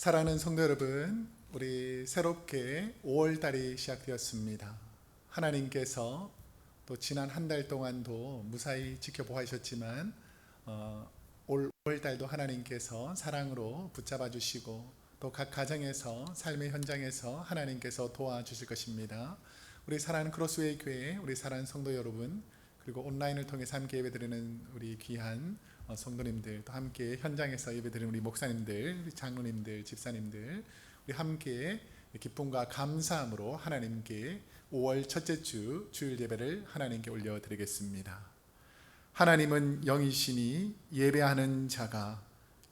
사랑하는 성도 여러분, 우리 새롭게 5월달이 시작되었습니다. 하나님께서 또 지난 한 달 동안도 무사히 지켜보셨지만 올 5월달도 하나님께서 사랑으로 붙잡아 주시고 또 각 가정에서 삶의 현장에서 하나님께서 도와주실 것입니다. 우리 사랑하는 크로스웨이 교회, 우리 사랑하는 성도 여러분, 그리고 온라인을 통해서 함께 예배드리는 우리 귀한 성도님들, 또 함께 현장에서 예배드리는 우리 목사님들, 장로님들, 집사님들, 우리 함께 기쁨과 감사함으로 하나님께 5월 첫째 주 주일 예배를 하나님께 올려드리겠습니다. 하나님은 영이시니 예배하는 자가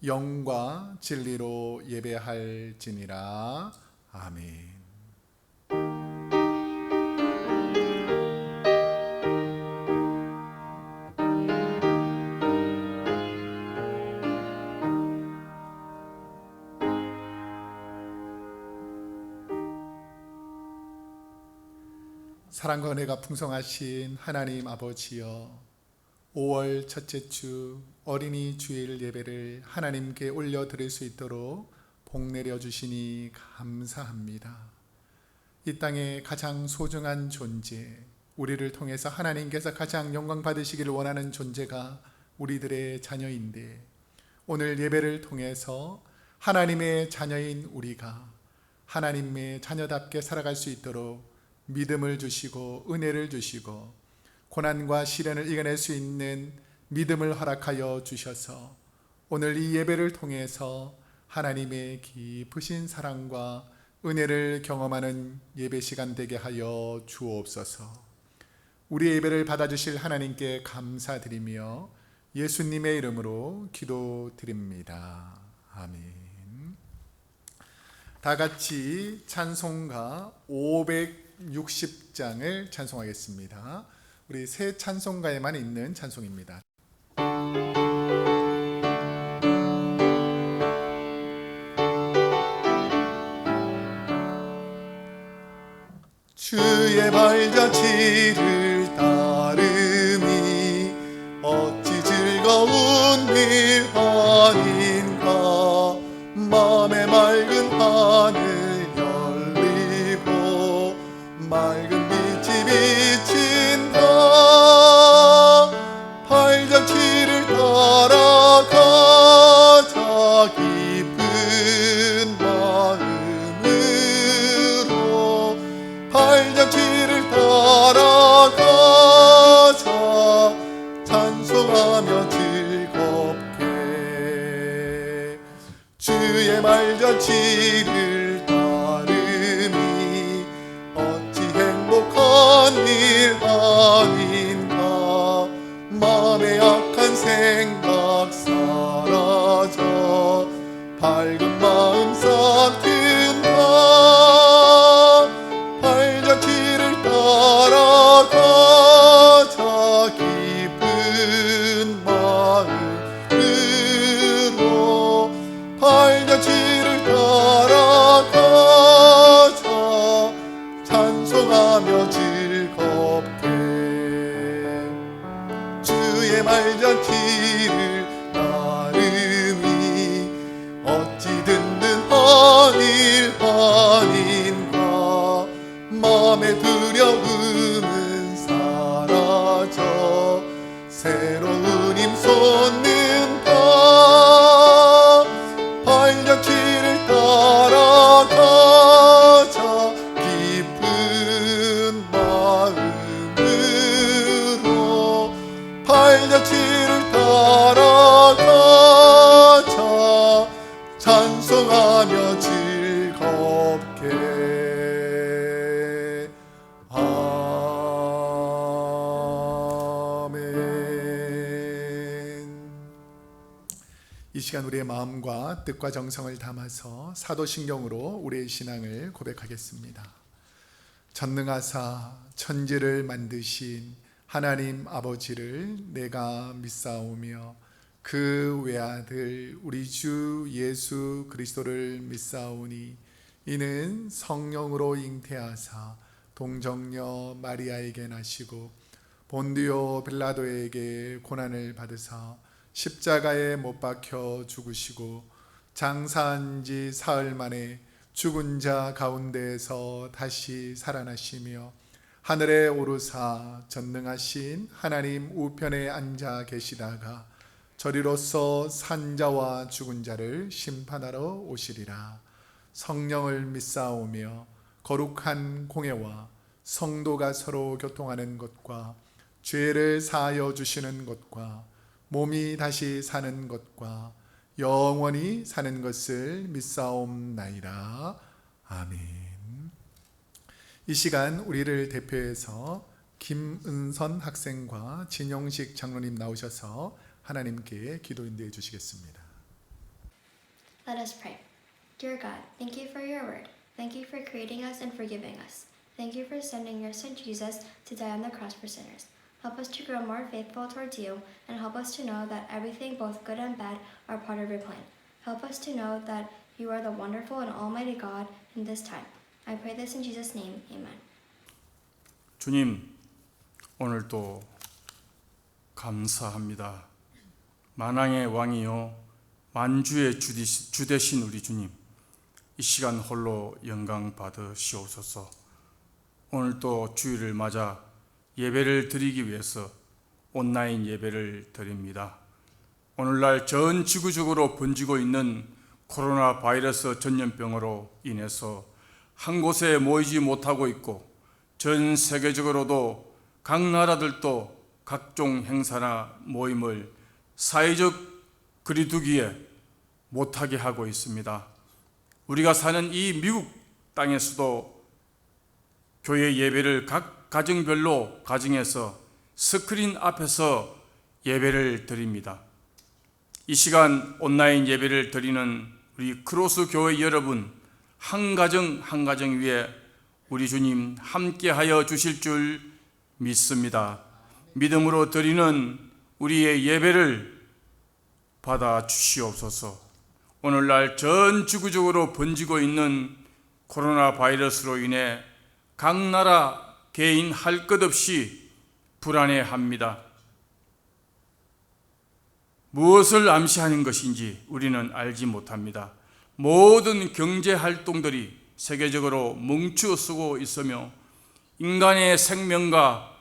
영과 진리로 예배할지니라. 아멘. 사랑과 은혜가 풍성하신 하나님 아버지여, 5월 첫째 주 어린이 주일 예배를 하나님께 올려드릴 수 있도록 복 내려주시니 감사합니다. 이 땅의 가장 소중한 존재, 우리를 통해서 하나님께서 가장 영광 받으시기를 원하는 존재가 우리들의 자녀인데, 오늘 예배를 통해서 하나님의 자녀인 우리가 하나님의 자녀답게 살아갈 수 있도록 믿음을 주시고 은혜를 주시고 고난과 시련을 이겨낼 수 있는 믿음을 허락하여 주셔서 오늘 이 예배를 통해서 하나님의 깊으신 사랑과 은혜를 경험하는 예배 시간 되게 하여 주옵소서. 우리의 예배를 받아주실 하나님께 감사드리며 예수님의 이름으로 기도드립니다. 아멘. 다 같이 찬송가 560장을 찬송하겠습니다. 우리 새 찬송가에만 있는 찬송입니다. 주의 발자취를 따름이 어찌 즐거운 일 아닌가. 맘의 맑은 하늘 열리고 맑은 빛이 비친다. 발자취를 따라가자 깊은 마음으로. 발자취를 따라가자 찬송하며 즐겁게. 주의 발자취를 따름이 어찌 행복한 일 아닌가. 마음의 악한 생각 사라져 밝은 마음 쌓든다. 발자취를 따라가자 깊은 마음으로. 발자취를 따라가자 찬송하며 즐겁게. 주의 발자취를 따름이 어찌 듣는 일 아닌가. 마음의 두려움은 사라져 새로운 힘 솟는다. 발자취를 따라가자 깊은 마음으로. 발자취를 따라가자 찬송하며 즐겁게. 아멘. 이 시간 우리의 마음과 뜻과 정성을 담아서 사도신경으로 우리의 신앙을 고백하겠습니다. 전능하사 천지를 만드신 하나님 아버지를 내가 믿사오며 그 외아들 우리 주 예수 그리스도를 믿사오니 이는 성령으로 잉태하사 동정녀 마리아에게 나시고 본디오 빌라도에게 고난을 받으사 십자가에 못 박혀 죽으시고 장사한 지 사흘 만에 죽은 자 가운데에서 다시 살아나시며 하늘에 오르사 전능하신 하나님 우편에 앉아 계시다가 저리로서 산자와 죽은 자를 심판하러 오시리라. 성령을 믿사오며 거룩한 공예와 성도가 서로 교통하는 것과 죄를 사하여 주시는 것과 몸이 다시 사는 것과 영원히 사는 것을 믿사옵나이다. 아멘. 이 시간 우리를 대표해서 김은선 학생과 진영식 장로님 나오셔서 하나님께 기도 인도해 주시겠습니다. Let us pray. Dear God, thank you for your word. Thank you for creating us and forgiving us. Thank you for sending your son Jesus to die on the cross for sinners. Help us to grow more faithful towards you and help us to know that everything, both good and bad, are part of your plan. Help us to know that you are the wonderful and almighty God in this time. I pray this in Jesus' name. Amen. 주님, 오늘도 감사합니다. 만왕의 왕이요 만주의 주 되신 우리 주님, 이 시간 홀로 영광 받으시옵소서. 오늘도 주일을 맞아 예배를 드리기 위해서 온라인 예배를 드립니다. 오늘날 전 지구적으로 번지고 있는 코로나 바이러스 전염병으로 인해서 한 곳에 모이지 못하고 있고 전 세계적으로도 각 나라들도 각종 행사나 모임을 사회적 거리두기에 못하게 하고 있습니다. 우리가 사는 이 미국 땅에서도 교회 예배를 각 가정별로 가정에서 스크린 앞에서 예배를 드립니다. 이 시간 온라인 예배를 드리는 우리 크로스 교회 여러분, 한 가정 한 가정 위에 우리 주님 함께하여 주실 줄 믿습니다. 믿음으로 드리는 우리의 예배를 받아 주시옵소서. 오늘날 전 지구적으로 번지고 있는 코로나 바이러스로 인해 각 나라 개인 할 것 없이 불안해합니다. 무엇을 암시하는 것인지 우리는 알지 못합니다. 모든 경제 활동들이 세계적으로 멈추어서고 있으며 인간의 생명과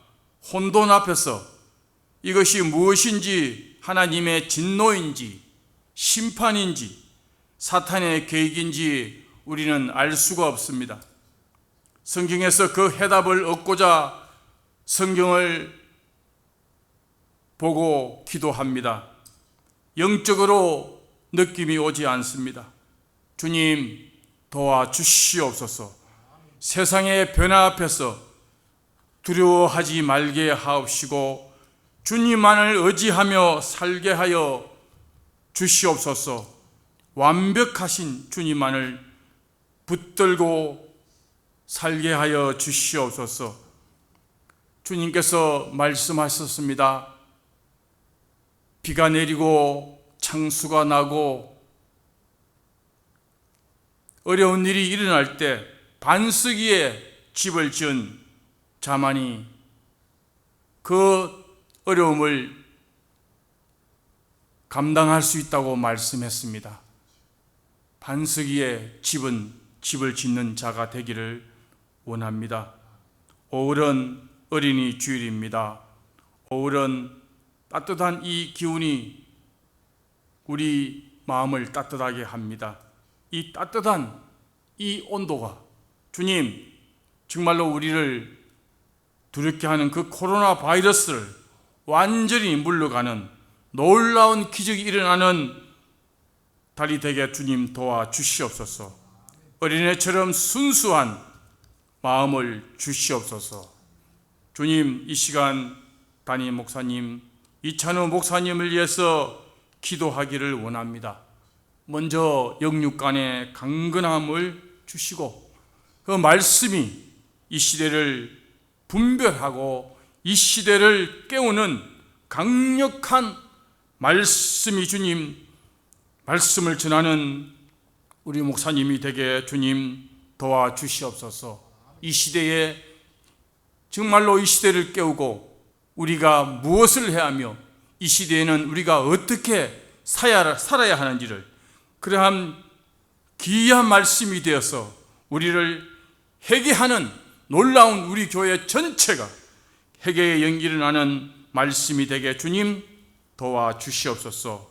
혼돈 앞에서 이것이 무엇인지 하나님의 진노인지 심판인지 사탄의 계획인지 우리는 알 수가 없습니다. 성경에서 그 해답을 얻고자 성경을 보고 기도합니다. 영적으로 느낌이 오지 않습니다. 주님 도와주시옵소서. 세상의 변화 앞에서 두려워하지 말게 하옵시고 주님만을 의지하며 살게 하여 주시옵소서. 완벽하신 주님만을 붙들고 살게 하여 주시옵소서. 주님께서 말씀하셨습니다. 비가 내리고 창수가 나고 어려운 일이 일어날 때 반석위에 집을 지은 자만이 그 어려움을 감당할 수 있다고 말씀했습니다. 반석위에 집을 짓는 자가 되기를 원합니다. 5월은 어린이 주일입니다. 5월은 따뜻한 이 기운이 우리 마음을 따뜻하게 합니다. 이 따뜻한 이 온도가 주님 정말로 우리를 두렵게 하는 그 코로나 바이러스를 완전히 물러가는 놀라운 기적이 일어나는 달이 되게 주님 도와주시옵소서. 어린애처럼 순수한 마음을 주시옵소서. 주님 이 시간 담임 목사님 이찬우 목사님을 위해서 기도하기를 원합니다. 먼저 영육간의 강건함을 주시고 그 말씀이 이 시대를 분별하고 이 시대를 깨우는 강력한 말씀이 주님 말씀을 전하는 우리 목사님이 되게 주님 도와주시옵소서. 이 시대에 정말로 이 시대를 깨우고 우리가 무엇을 해야 하며 이 시대에는 우리가 어떻게 살아야 하는지를 그러한 귀한 말씀이 되어서 우리를 회개하는 놀라운 우리 교회 전체가 회개의 연기를 하는 말씀이 되게 주님 도와주시옵소서.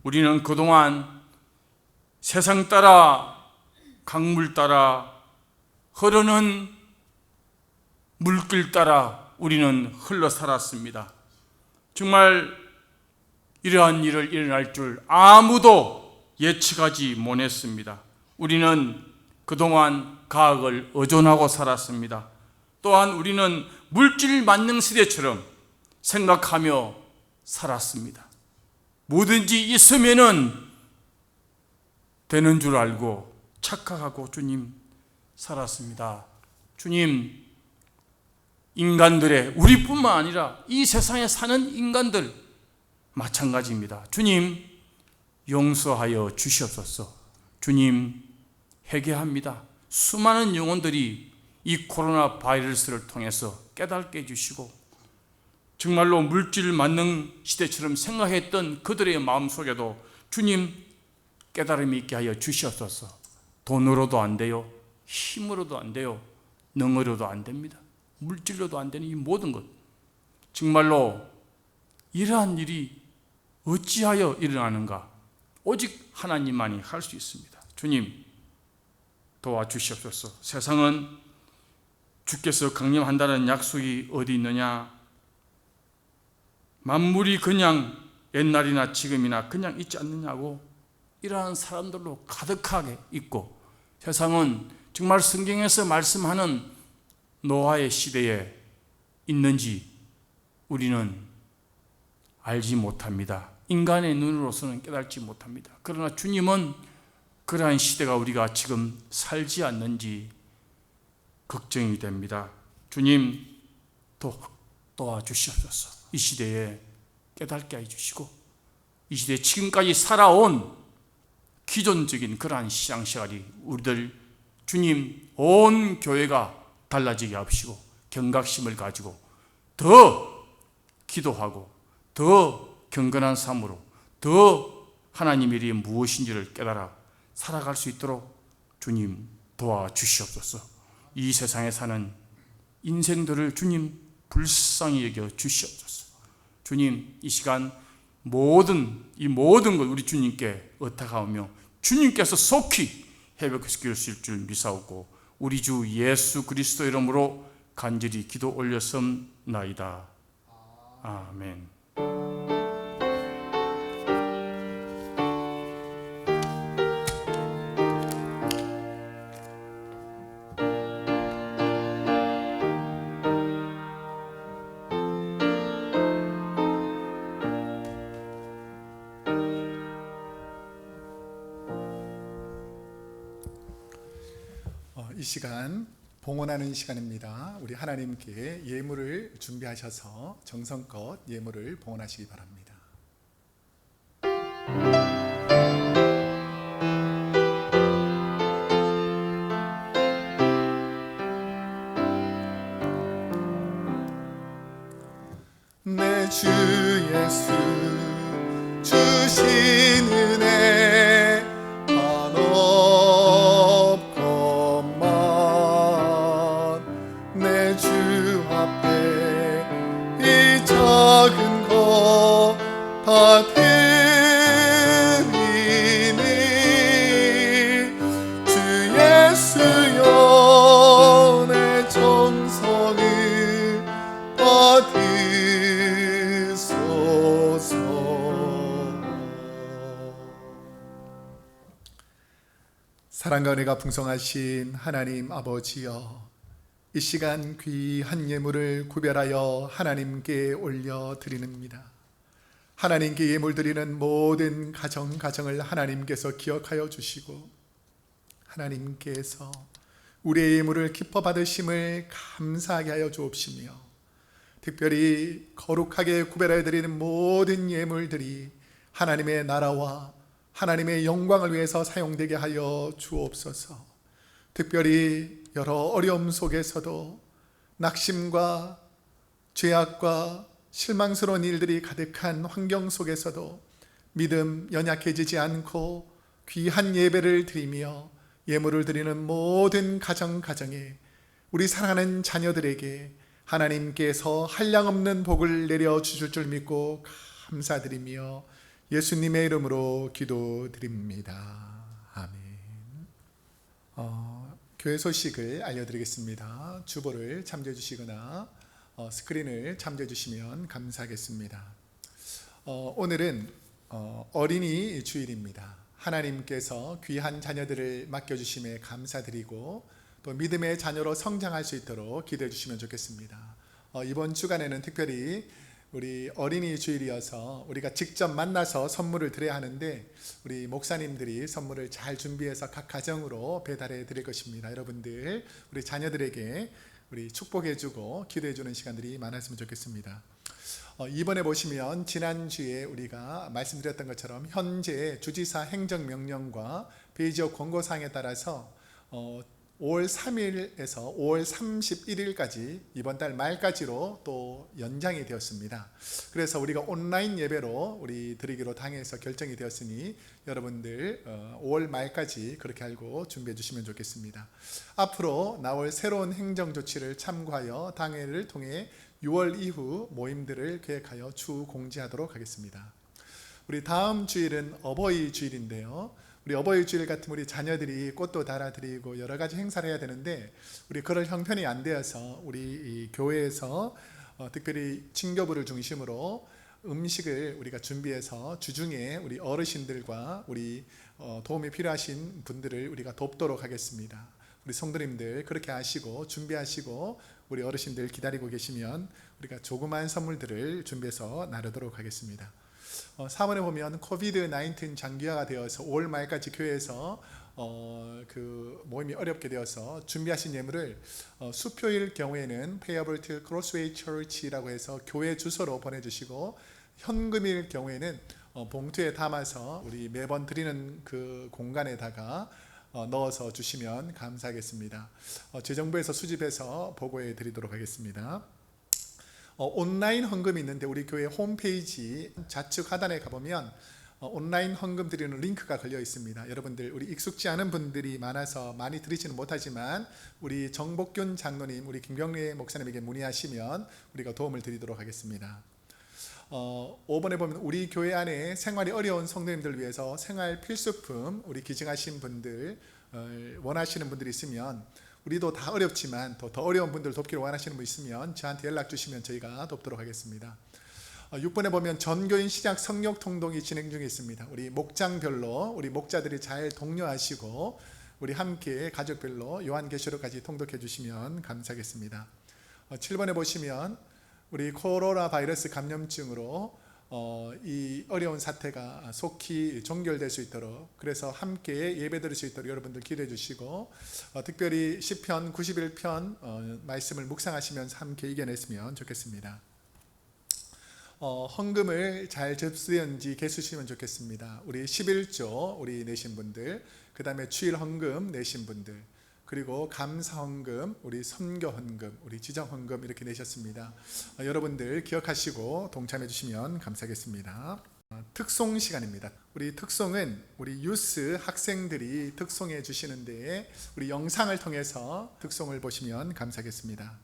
우리는 그동안 세상 따라 강물 따라 흐르는 물길 따라 우리는 흘러 살았습니다. 정말 이러한 일을 일어날 줄 아무도 예측하지 못했습니다. 우리는 그동안 가학을 의존하고 살았습니다. 또한 우리는 물질 만능 시대처럼 생각하며 살았습니다. 뭐든지 있으면은 되는 줄 알고 착각하고 주님 살았습니다. 주님, 인간들의, 우리뿐만 아니라 이 세상에 사는 인간들 마찬가지입니다. 주님, 용서하여 주시옵소서. 주님, 회개합니다. 수많은 영혼들이 이 코로나 바이러스를 통해서 깨닫게 해주시고 정말로 물질 만능 시대처럼 생각했던 그들의 마음속에도 주님 깨달음이 있게 하여 주시옵소서. 돈으로도 안 돼요. 힘으로도 안 돼요. 능으로도 안 됩니다. 물질로도 안 되는 이 모든 것, 정말로 이러한 일이 어찌하여 일어나는가? 오직 하나님만이 할 수 있습니다. 주님 도와주시옵소서. 세상은 주께서 강림한다는 약속이 어디 있느냐? 만물이 그냥 옛날이나 지금이나 그냥 있지 않느냐고 이러한 사람들로 가득하게 있고, 세상은 정말 성경에서 말씀하는 노아의 시대에 있는지 우리는 알지 못합니다. 인간의 눈으로서는 깨닫지 못합니다. 그러나 주님은 그러한 시대가 우리가 지금 살지 않는지 걱정이 됩니다. 주님 도와주시옵소서. 이 시대에 깨닫게 해주시고 이 시대에 지금까지 살아온 기존적인 그러한 신앙생활이 우리들 주님 온 교회가 달라지게 하시고 경각심을 가지고 더 기도하고 더 경건한 삶으로 더 하나님의 일이 무엇인지를 깨달아 살아갈 수 있도록 주님 도와주시옵소서. 이 세상에 사는 인생들을 주님 불쌍히 여겨 주시옵소서. 주님 이 시간 이 모든 걸 우리 주님께 의탁하오며 주님께서 속히 회복시킬 수 있을 줄 믿사오고 우리 주 예수 그리스도 이름으로 간절히 기도 올렸음나이다. 아멘. 이 시간 봉헌하는 시간입니다. 우리 하나님께 예물을 준비하셔서 정성껏 예물을 봉헌하시기 바랍니다. 내 주 예수 주신 은혜 한없건만 내 주 앞에 이 작은 것 다 드리니 주 예수여 내 정성을 받으소서. 사랑과 은혜가 풍성하신 하나님 아버지여, 이 시간 귀한 예물을 구별하여 하나님께 올려드리는니다. 하나님께 예물 드리는 모든 가정을 하나님께서 기억하여 주시고 하나님께서 우리의 예물을 기뻐 받으심을 감사하게 하여 주옵시며, 특별히 거룩하게 구별하여 드리는 모든 예물들이 하나님의 나라와 하나님의 영광을 위해서 사용되게 하여 주옵소서. 특별히 여러 어려움 속에서도 낙심과 죄악과 실망스러운 일들이 가득한 환경 속에서도 믿음 연약해지지 않고 귀한 예배를 드리며 예물을 드리는 모든 가정에 우리 사랑하는 자녀들에게 하나님께서 한량없는 복을 내려주실 줄 믿고 감사드리며 예수님의 이름으로 기도드립니다. 아멘. 교회 소식을 알려드리겠습니다. 주보를 참조해 주시거나 스크린을 참조해 주시면 감사하겠습니다. 오늘은 어린이 주일입니다. 하나님께서 귀한 자녀들을 맡겨주심에 감사드리고 또 믿음의 자녀로 성장할 수 있도록 기도해 주시면 좋겠습니다. 이번 주간에는 특별히 우리 어린이 주일이어서 우리가 직접 만나서 선물을 드려야 하는데 우리 목사님들이 선물을 잘 준비해서 각 가정으로 배달해 드릴 것입니다. 여러분들 우리 자녀들에게 우리 축복해 주고 기도해 주는 시간들이 많았으면 좋겠습니다. 이번에 보시면 지난주에 우리가 말씀드렸던 것처럼 현재 주지사 행정명령과 베이지어 권고사항에 따라서 5월 3일에서 5월 31일까지 이번 달 말까지로 또 연장이 되었습니다. 그래서 우리가 온라인 예배로 우리 드리기로 당해서 결정이 되었으니 여러분들 5월 말까지 그렇게 알고 준비해 주시면 좋겠습니다. 앞으로 나올 새로운 행정 조치를 참고하여 당회를 통해 6월 이후 모임들을 계획하여 추후 공지하도록 하겠습니다. 우리 다음 주일은 어버이 주일인데요. 우리 어버이 주일 같은 우리 자녀들이 꽃도 달아드리고 여러 가지 행사를 해야 되는데 우리 그럴 형편이 안 되어서 우리 이 교회에서 특별히 친교부를 중심으로 음식을 우리가 준비해서 주중에 우리 어르신들과 우리 도움이 필요하신 분들을 우리가 돕도록 하겠습니다. 우리 성도님들 그렇게 하시고 준비하시고 우리 어르신들 기다리고 계시면 우리가 조그만 선물들을 준비해서 나누도록 하겠습니다. 4번에 보면 코비드-19 장기화가 되어서 5월 말까지 교회에서 그 모임이 어렵게 되어서 준비하신 예물을 수표일 경우에는 Payable to Crossway Church라고 해서 교회 주소로 보내주시고 현금일 경우에는 봉투에 담아서 우리 매번 드리는 그 공간에다가 넣어서 주시면 감사하겠습니다. 재정부에서 수집해서 보고해 드리도록 하겠습니다. 온라인 헌금이 있는데 우리 교회 홈페이지 좌측 하단에 가보면 온라인 헌금 드리는 링크가 걸려 있습니다. 여러분들 우리 익숙지 않은 분들이 많아서 많이 드리지는 못하지만 우리 정복균 장로님, 우리 김경래 목사님에게 문의하시면 우리가 도움을 드리도록 하겠습니다. 5번에 보면 우리 교회 안에 생활이 어려운 성도님들 위해서 생활 필수품 우리 기증하신 분들 원하시는 분들이 있으면 우리도 다 어렵지만 더 어려운 분들 돕기를 원하시는 분 있으면 저한테 연락 주시면 저희가 돕도록 하겠습니다. 6번에 보면 전교인 시작 성역 통독이 진행 중에 있습니다. 우리 목장별로 우리 목자들이 잘 독려하시고 우리 함께 가족별로 요한계시록까지 통독해 주시면 감사하겠습니다. 7번에 보시면 우리 코로나 바이러스 감염증으로 이 어려운 사태가 속히 종결될 수 있도록 그래서 함께 예배드릴 수 있도록 여러분들 기도해 주시고 특별히 시편 91편 말씀을 묵상하시면서 함께 이겨냈으면 좋겠습니다. 헌금을 잘 접수했는지 계수시면 좋겠습니다. 우리 11조 우리 내신 분들, 그 다음에 주일 헌금 내신 분들, 그리고 감사 헌금, 우리 선교 헌금, 우리 지정 헌금 이렇게 내셨습니다. 여러분들 기억하시고 동참해 주시면 감사하겠습니다. 특송 시간입니다. 우리 특송은 우리 유스 학생들이 특송해 주시는데 우리 영상을 통해서 특송을 보시면 감사하겠습니다.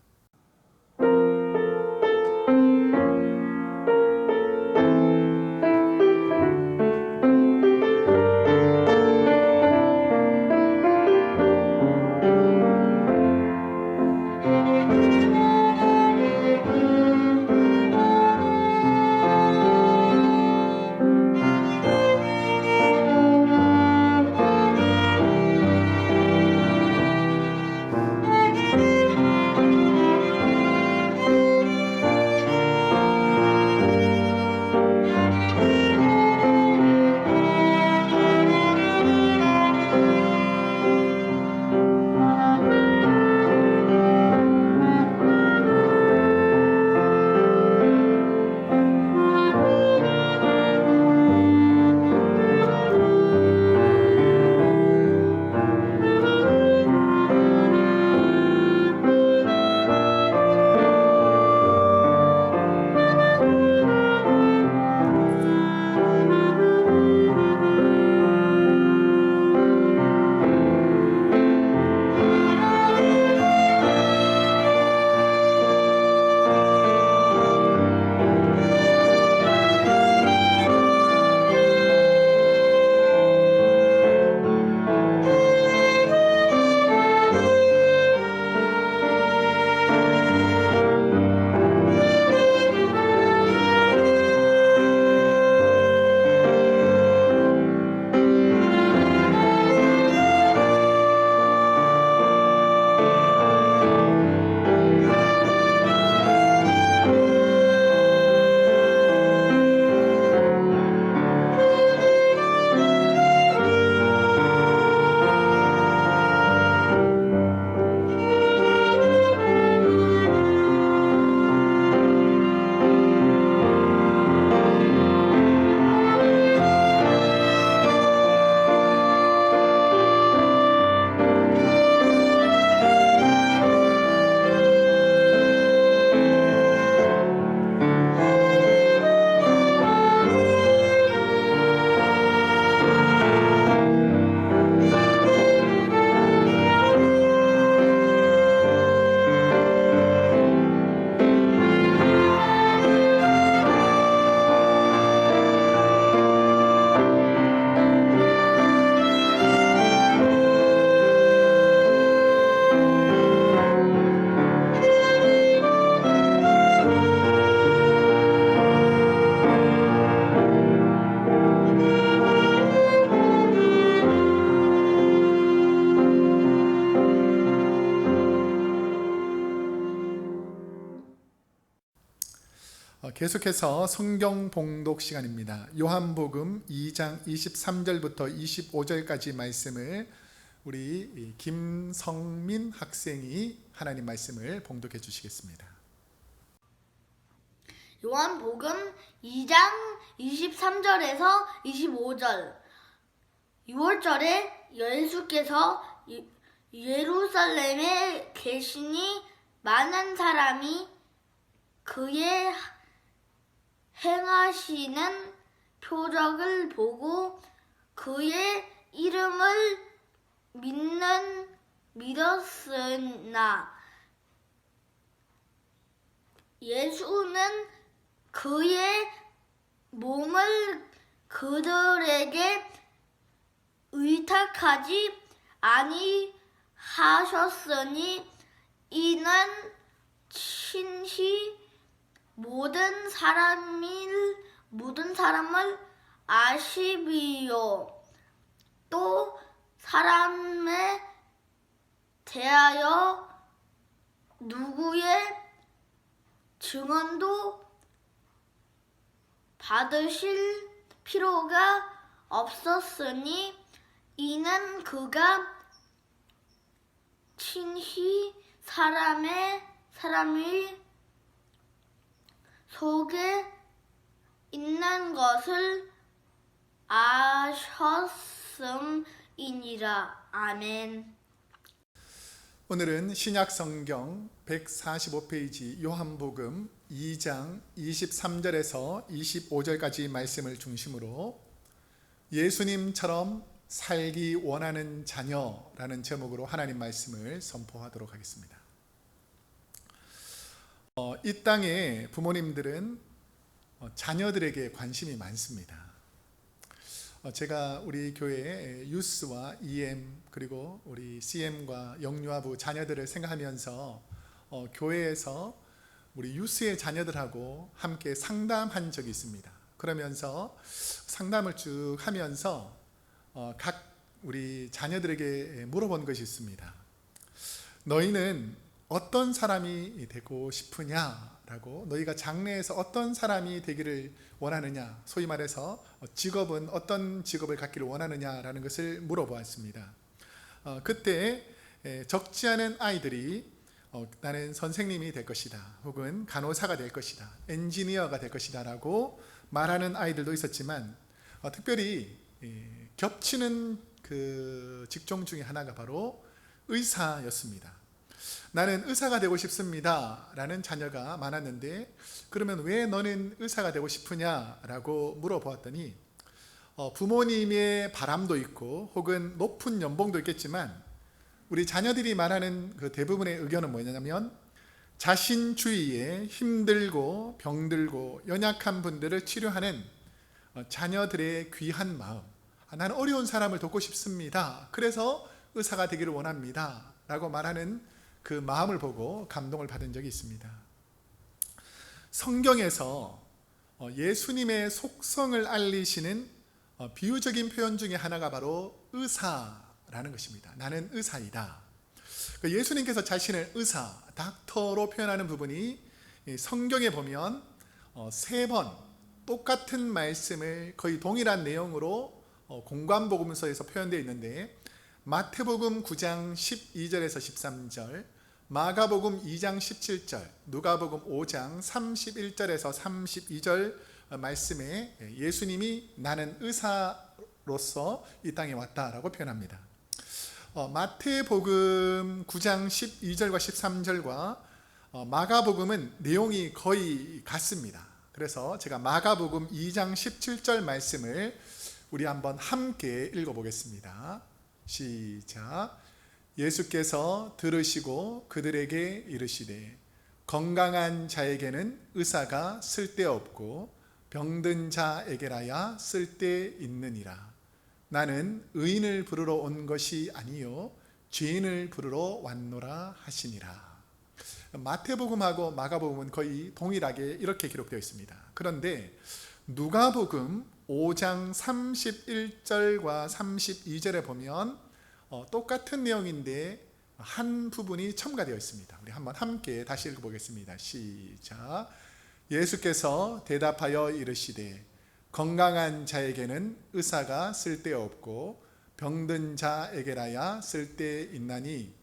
계속해서 성경 봉독 시간입니다. 요한복음 2장 23절부터 25절까지 말씀을 우리 김성민 학생이 하나님 말씀을 봉독해 주시겠습니다. 요한복음 2장 23절에서 25절. 6월절에 예수께서 예루살렘에 계시니 많은 사람이 그의 행하시는 표적을 보고 그의 이름을 믿었으나 예수는 그의 몸을 그들에게 의탁하지 아니하셨으니 이는 친히 모든 사람을 아시비요 또 사람에 대하여 누구의 증언도 받으실 필요가 없었으니 이는 그가 친히 사람이 속에 있는 것을 아셨음이니라. 아멘. 오늘은 신약 성경 145페이지 요한복음 2장 23절에서 25절까지 말씀을 중심으로 예수님처럼 살기 원하는 자녀라는 제목으로 하나님 말씀을 선포하도록 하겠습니다. 이 땅에 부모님들은 자녀들에게 관심이 많습니다. 제가 우리 교회 유스와 EM 그리고 우리 CM과 영유아부 자녀들을 생각하면서 교회에서 우리 유스의 자녀들하고 함께 상담한 적이 있습니다. 그러면서 상담을 쭉 하면서 각 우리 자녀들에게 물어본 것이 있습니다. 너희는 어떤 사람이 되고 싶으냐라고, 너희가 장래에서 어떤 사람이 되기를 원하느냐, 소위 말해서 직업은 어떤 직업을 갖기를 원하느냐라는 것을 물어보았습니다. 그때 적지 않은 아이들이 나는 선생님이 될 것이다, 혹은 간호사가 될 것이다, 엔지니어가 될 것이다 라고 말하는 아이들도 있었지만, 특별히 겹치는 그 직종 중에 하나가 바로 의사였습니다. 나는 의사가 되고 싶습니다 라는 자녀가 많았는데, 그러면 왜 너는 의사가 되고 싶으냐 라고 물어보았더니 부모님의 바람도 있고 혹은 높은 연봉도 있겠지만, 우리 자녀들이 말하는 그 대부분의 의견은 뭐냐면, 자신 주위에 힘들고 병들고 연약한 분들을 치료하는 자녀들의 귀한 마음, 나는 어려운 사람을 돕고 싶습니다, 그래서 의사가 되기를 원합니다 라고 말하는 그 마음을 보고 감동을 받은 적이 있습니다. 성경에서 예수님의 속성을 알리시는 비유적인 표현 중에 하나가 바로 의사라는 것입니다. 나는 의사이다. 예수님께서 자신을 의사, 닥터로 표현하는 부분이 성경에 보면 3번 똑같은 말씀을 거의 동일한 내용으로 공관복음서에서 표현되어 있는데, 마태복음 9장 12절에서 13절, 마가복음 2장 17절, 누가복음 5장 31절에서 32절 말씀에 예수님이 나는 의사로서 이 땅에 왔다라고 표현합니다. 마태복음 9장 12절과 13절과 마가복음은 내용이 거의 같습니다. 그래서 제가 마가복음 2장 17절 말씀을 우리 한번 함께 읽어보겠습니다. 시작. 예수께서 들으시고 그들에게 이르시되 건강한 자에게는 의사가 쓸데없고 병든 자에게라야 쓸데있느니라. 나는 의인을 부르러 온 것이 아니요 죄인을 부르러 왔노라 하시니라. 마태복음하고 마가복음은 거의 동일하게 이렇게 기록되어 있습니다. 그런데 누가복음 5장 31절과 32절에 보면 똑같은 내용인데 한 부분이 첨가되어 있습니다. 우리 한번 함께 다시 읽어보겠습니다. 시작. 예수께서 대답하여 이르시되 건강한 자에게는 의사가 쓸데없고 병든 자에게라야 쓸데있나니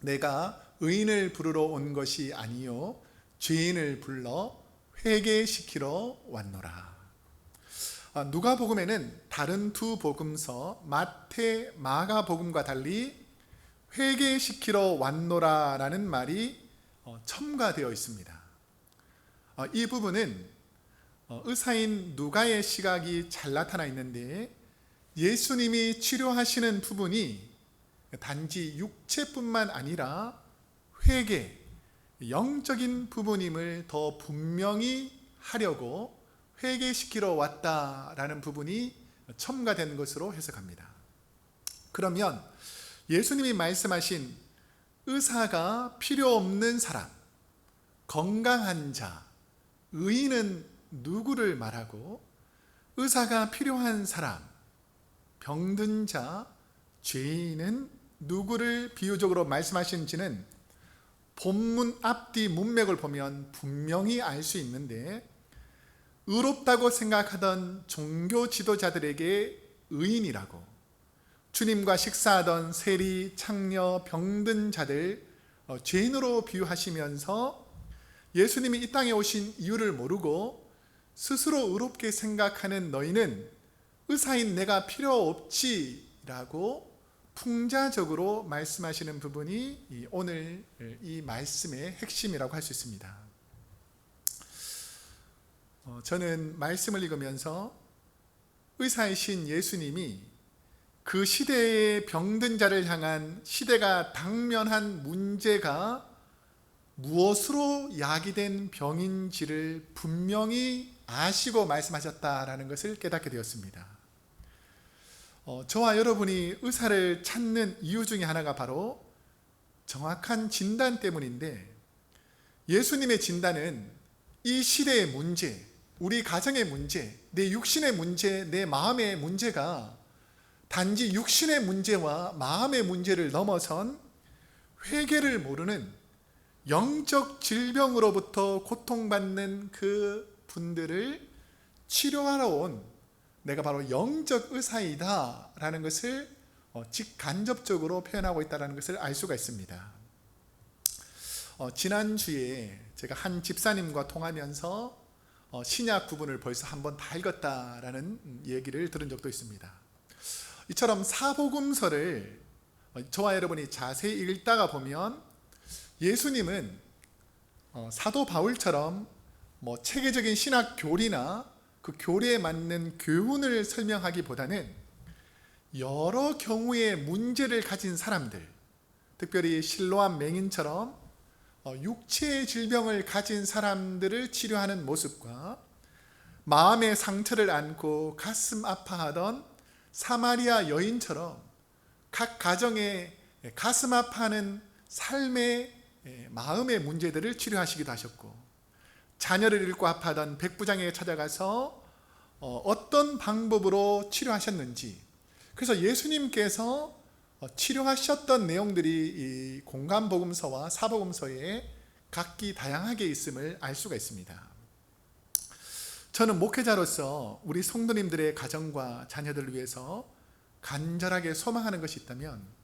내가 의인을 부르러 온 것이 아니요 죄인을 불러 회개시키러 왔노라. 누가복음에는 다른 두 복음서 마태, 마가복음과 달리 회개시키러 왔노라라는 말이 첨가되어 있습니다. 이 부분은 의사인 누가의 시각이 잘 나타나 있는데 예수님이 치료하시는 부분이 단지 육체뿐만 아니라 회개, 영적인 부분임을 더 분명히 하려고 회개시키러 왔다라는 부분이 첨가된 것으로 해석합니다. 그러면 예수님이 말씀하신 의사가 필요 없는 사람, 건강한 자, 의인은 누구를 말하고 의사가 필요한 사람, 병든 자, 죄인은 누구를 비유적으로 말씀하시는지는 본문 앞뒤 문맥을 보면 분명히 알 수 있는데 의롭다고 생각하던 종교 지도자들에게 의인이라고, 주님과 식사하던 세리, 창녀, 병든 자들 죄인으로 비유하시면서 예수님이 이 땅에 오신 이유를 모르고 스스로 의롭게 생각하는 너희는 의사인 내가 필요 없지라고 풍자적으로 말씀하시는 부분이 오늘 이 말씀의 핵심이라고 할 수 있습니다. 저는 말씀을 읽으면서 의사이신 예수님이 그 시대의 병든 자를 향한 시대가 당면한 문제가 무엇으로 야기된 병인지를 분명히 아시고 말씀하셨다라는 것을 깨닫게 되었습니다. 저와 여러분이 의사를 찾는 이유 중에 하나가 바로 정확한 진단 때문인데, 예수님의 진단은 이 시대의 문제, 우리 가정의 문제, 내 육신의 문제, 내 마음의 문제가 단지 육신의 문제와 마음의 문제를 넘어선 회개를 모르는 영적 질병으로부터 고통받는 그 분들을 치료하러 온 내가 바로 영적 의사이다 라는 것을 직간접적으로 표현하고 있다는 것을 알 수가 있습니다. 지난주에 제가 한 집사님과 통하면서 신약 부분을 벌써 한번 다 읽었다라는 얘기를 들은 적도 있습니다. 이처럼 사복음서를 저와 여러분이 자세히 읽다가 보면 예수님은 사도 바울처럼 체계적인 신학 교리나 그 교리에 맞는 교훈을 설명하기보다는 여러 경우의 문제를 가진 사람들, 특별히 실로암 맹인처럼 육체의 질병을 가진 사람들을 치료하는 모습과 마음의 상처를 안고 가슴 아파하던 사마리아 여인처럼 각 가정에 가슴 아파하는 삶의 마음의 문제들을 치료하시기도 하셨고, 자녀를 잃고 아파하던 백부장에게 찾아가서 어떤 방법으로 치료하셨는지, 그래서 예수님께서 치료하셨던 내용들이 이 공간복음서와 사복음서에 각기 다양하게 있음을 알 수가 있습니다. 저는 목회자로서 우리 성도님들의 가정과 자녀들을 위해서 간절하게 소망하는 것이 있다면,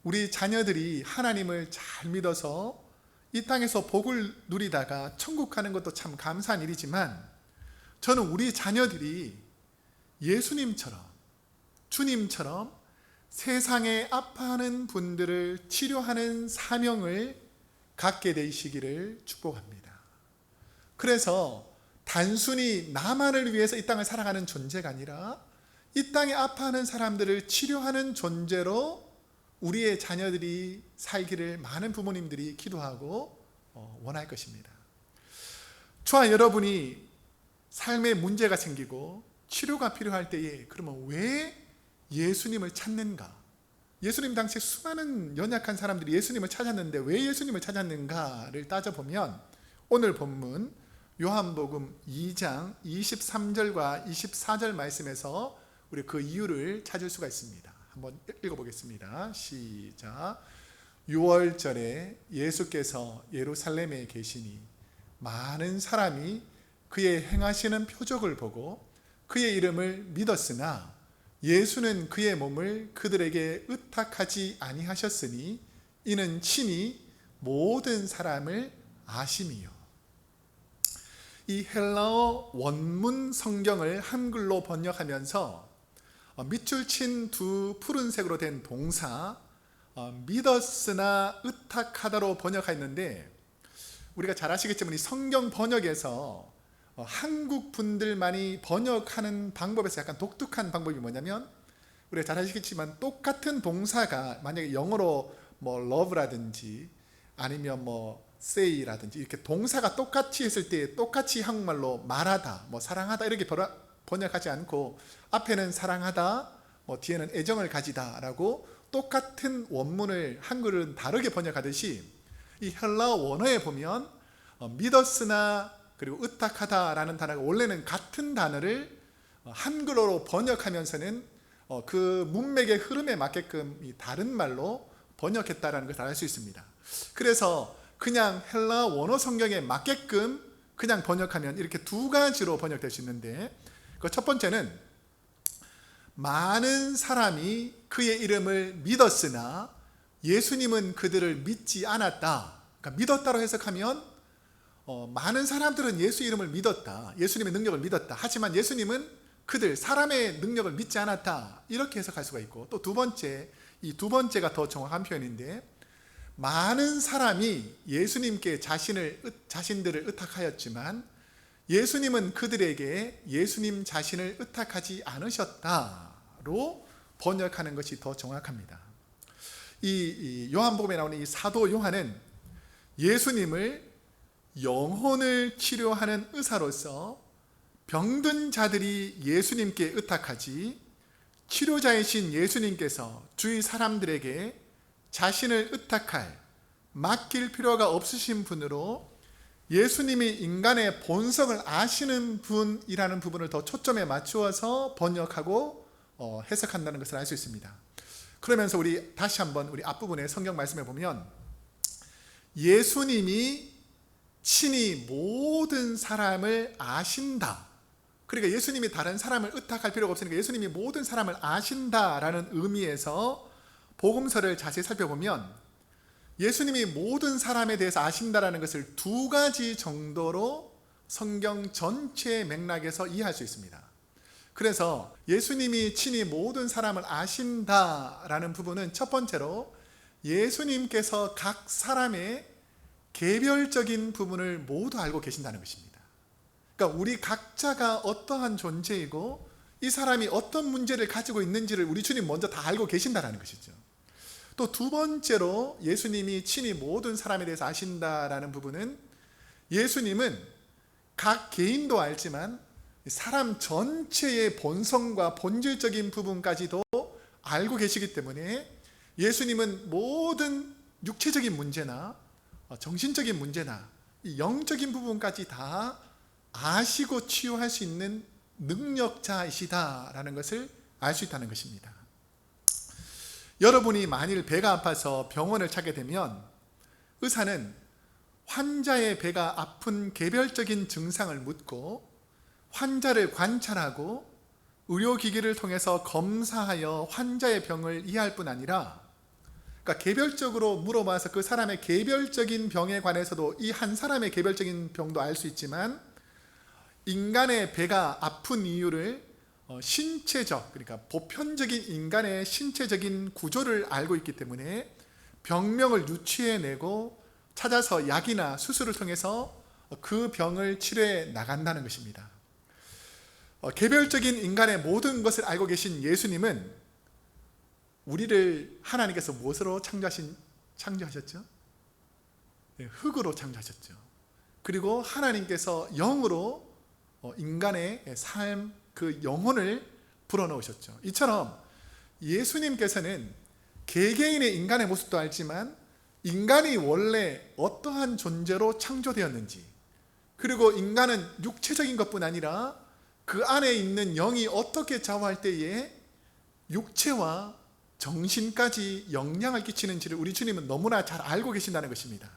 우리 자녀들이 하나님을 잘 믿어서 이 땅에서 복을 누리다가 천국 가는 것도 참 감사한 일이지만, 저는 우리 자녀들이 예수님처럼, 주님처럼 세상에 아파하는 분들을 치료하는 사명을 갖게 되시기를 축복합니다. 그래서 단순히 나만을 위해서 이 땅을 살아가는 존재가 아니라 이 땅에 아파하는 사람들을 치료하는 존재로 우리의 자녀들이 살기를 많은 부모님들이 기도하고 원할 것입니다. 저와 여러분이 삶에 문제가 생기고 치료가 필요할 때에 그러면 왜 예수님을 찾는가? 예수님 당시에 수많은 연약한 사람들이 예수님을 찾았는데 왜 예수님을 찾았는가를 따져보면 오늘 본문 요한복음 2장 23절과 24절 말씀에서 우리 그 이유를 찾을 수가 있습니다. 한번 읽어보겠습니다. 시작. 6월절에 예수께서 예루살렘에 계시니 많은 사람이 그의 행하시는 표적을 보고 그의 이름을 믿었으나 예수는 그의 몸을 그들에게 의탁하지 아니하셨으니 이는 친히 모든 사람을 아심이요. 이 헬라어 원문 성경을 한글로 번역하면서 밑줄 친 두 푸른색으로 된 동사 믿었으나 의탁하다로 번역했는데, 우리가 잘 아시겠지만 이 성경 번역에서 한국 분들만이 번역하는 방법에서 약간 독특한 방법이 뭐냐면, 우리가 잘 아시겠지만 똑같은 동사가 만약에 영어로 뭐 love라든지 아니면 뭐 say라든지 이렇게 동사가 똑같이 했을 때 똑같이 한국말로 말하다, 뭐 사랑하다 이렇게 번역하지 않고 앞에는 사랑하다, 뭐 뒤에는 애정을 가지다라고 똑같은 원문을 한글은 다르게 번역하듯이 이 헬라어 원어에 보면 믿었으나 그리고 의탁하다라는 단어가 원래는 같은 단어를 한글어로 번역하면서는 그 문맥의 흐름에 맞게끔 이 다른 말로 번역했다라는 것을 알 수 있습니다. 그래서 그냥 헬라어 원어 성경에 맞게끔 그냥 번역하면 이렇게 두 가지로 번역될 수 있는데, 그 첫 번째는 많은 사람이 그의 이름을 믿었으나 예수님은 그들을 믿지 않았다. 그러니까 믿었다로 해석하면 많은 사람들은 예수 이름을 믿었다, 예수님의 능력을 믿었다. 하지만 예수님은 그들 사람의 능력을 믿지 않았다. 이렇게 해석할 수가 있고, 또 두 번째, 이 두 번째가 더 정확한 표현인데, 많은 사람이 예수님께 자신들을 의탁하였지만 예수님은 그들에게 예수님 자신을 의탁하지 않으셨다로 번역하는 것이 더 정확합니다. 이 요한복음에 나오는 이 사도 요한은 예수님을 영혼을 치료하는 의사로서 병든 자들이 예수님께 의탁하지, 치료자이신 예수님께서 주위 사람들에게 자신을 의탁할, 맡길 필요가 없으신 분으로 예수님이 인간의 본성을 아시는 분이라는 부분을 더 초점에 맞추어서 번역하고 해석한다는 것을 알 수 있습니다. 그러면서 우리 다시 한번 우리 앞부분의 성경 말씀에 보면 예수님이 친히 모든 사람을 아신다. 그러니까 예수님이 다른 사람을 의탁할 필요가 없으니까 예수님이 모든 사람을 아신다라는 의미에서 복음서를 자세히 살펴보면 예수님이 모든 사람에 대해서 아신다라는 것을 두 가지 정도로 성경 전체의 맥락에서 이해할 수 있습니다. 그래서 예수님이 친히 모든 사람을 아신다라는 부분은 첫 번째로 예수님께서 각 사람의 개별적인 부분을 모두 알고 계신다는 것입니다. 그러니까 우리 각자가 어떠한 존재이고 이 사람이 어떤 문제를 가지고 있는지를 우리 주님 먼저 다 알고 계신다는 것이죠. 또 두 번째로 예수님이 친히 모든 사람에 대해서 아신다라는 부분은 예수님은 각 개인도 알지만 사람 전체의 본성과 본질적인 부분까지도 알고 계시기 때문에 예수님은 모든 육체적인 문제나 정신적인 문제나 이 영적인 부분까지 다 아시고 치유할 수 있는 능력자이시다라는 것을 알 수 있다는 것입니다. 여러분이 만일 배가 아파서 병원을 찾게 되면 의사는 환자의 배가 아픈 개별적인 증상을 묻고 환자를 관찰하고 의료기기를 통해서 검사하여 환자의 병을 이해할 뿐 아니라, 그러니까 개별적으로 물어봐서 그 사람의 개별적인 병에 관해서도 이 한 사람의 개별적인 병도 알 수 있지만 인간의 배가 아픈 이유를 신체적, 그러니까 보편적인 인간의 신체적인 구조를 알고 있기 때문에 병명을 유추해내고 찾아서 약이나 수술을 통해서 그 병을 치료해 나간다는 것입니다. 개별적인 인간의 모든 것을 알고 계신 예수님은 우리를 하나님께서 무엇으로 창조하셨죠? 흙으로 창조하셨죠. 그리고 하나님께서 영으로 인간의 삶, 그 영혼을 불어넣으셨죠. 이처럼 예수님께서는 개개인의 인간의 모습도 알지만 인간이 원래 어떠한 존재로 창조되었는지, 그리고 인간은 육체적인 것뿐 아니라 그 안에 있는 영이 어떻게 좌우할 때에 육체와 정신까지 영향을 끼치는지를 우리 주님은 너무나 잘 알고 계신다는 것입니다.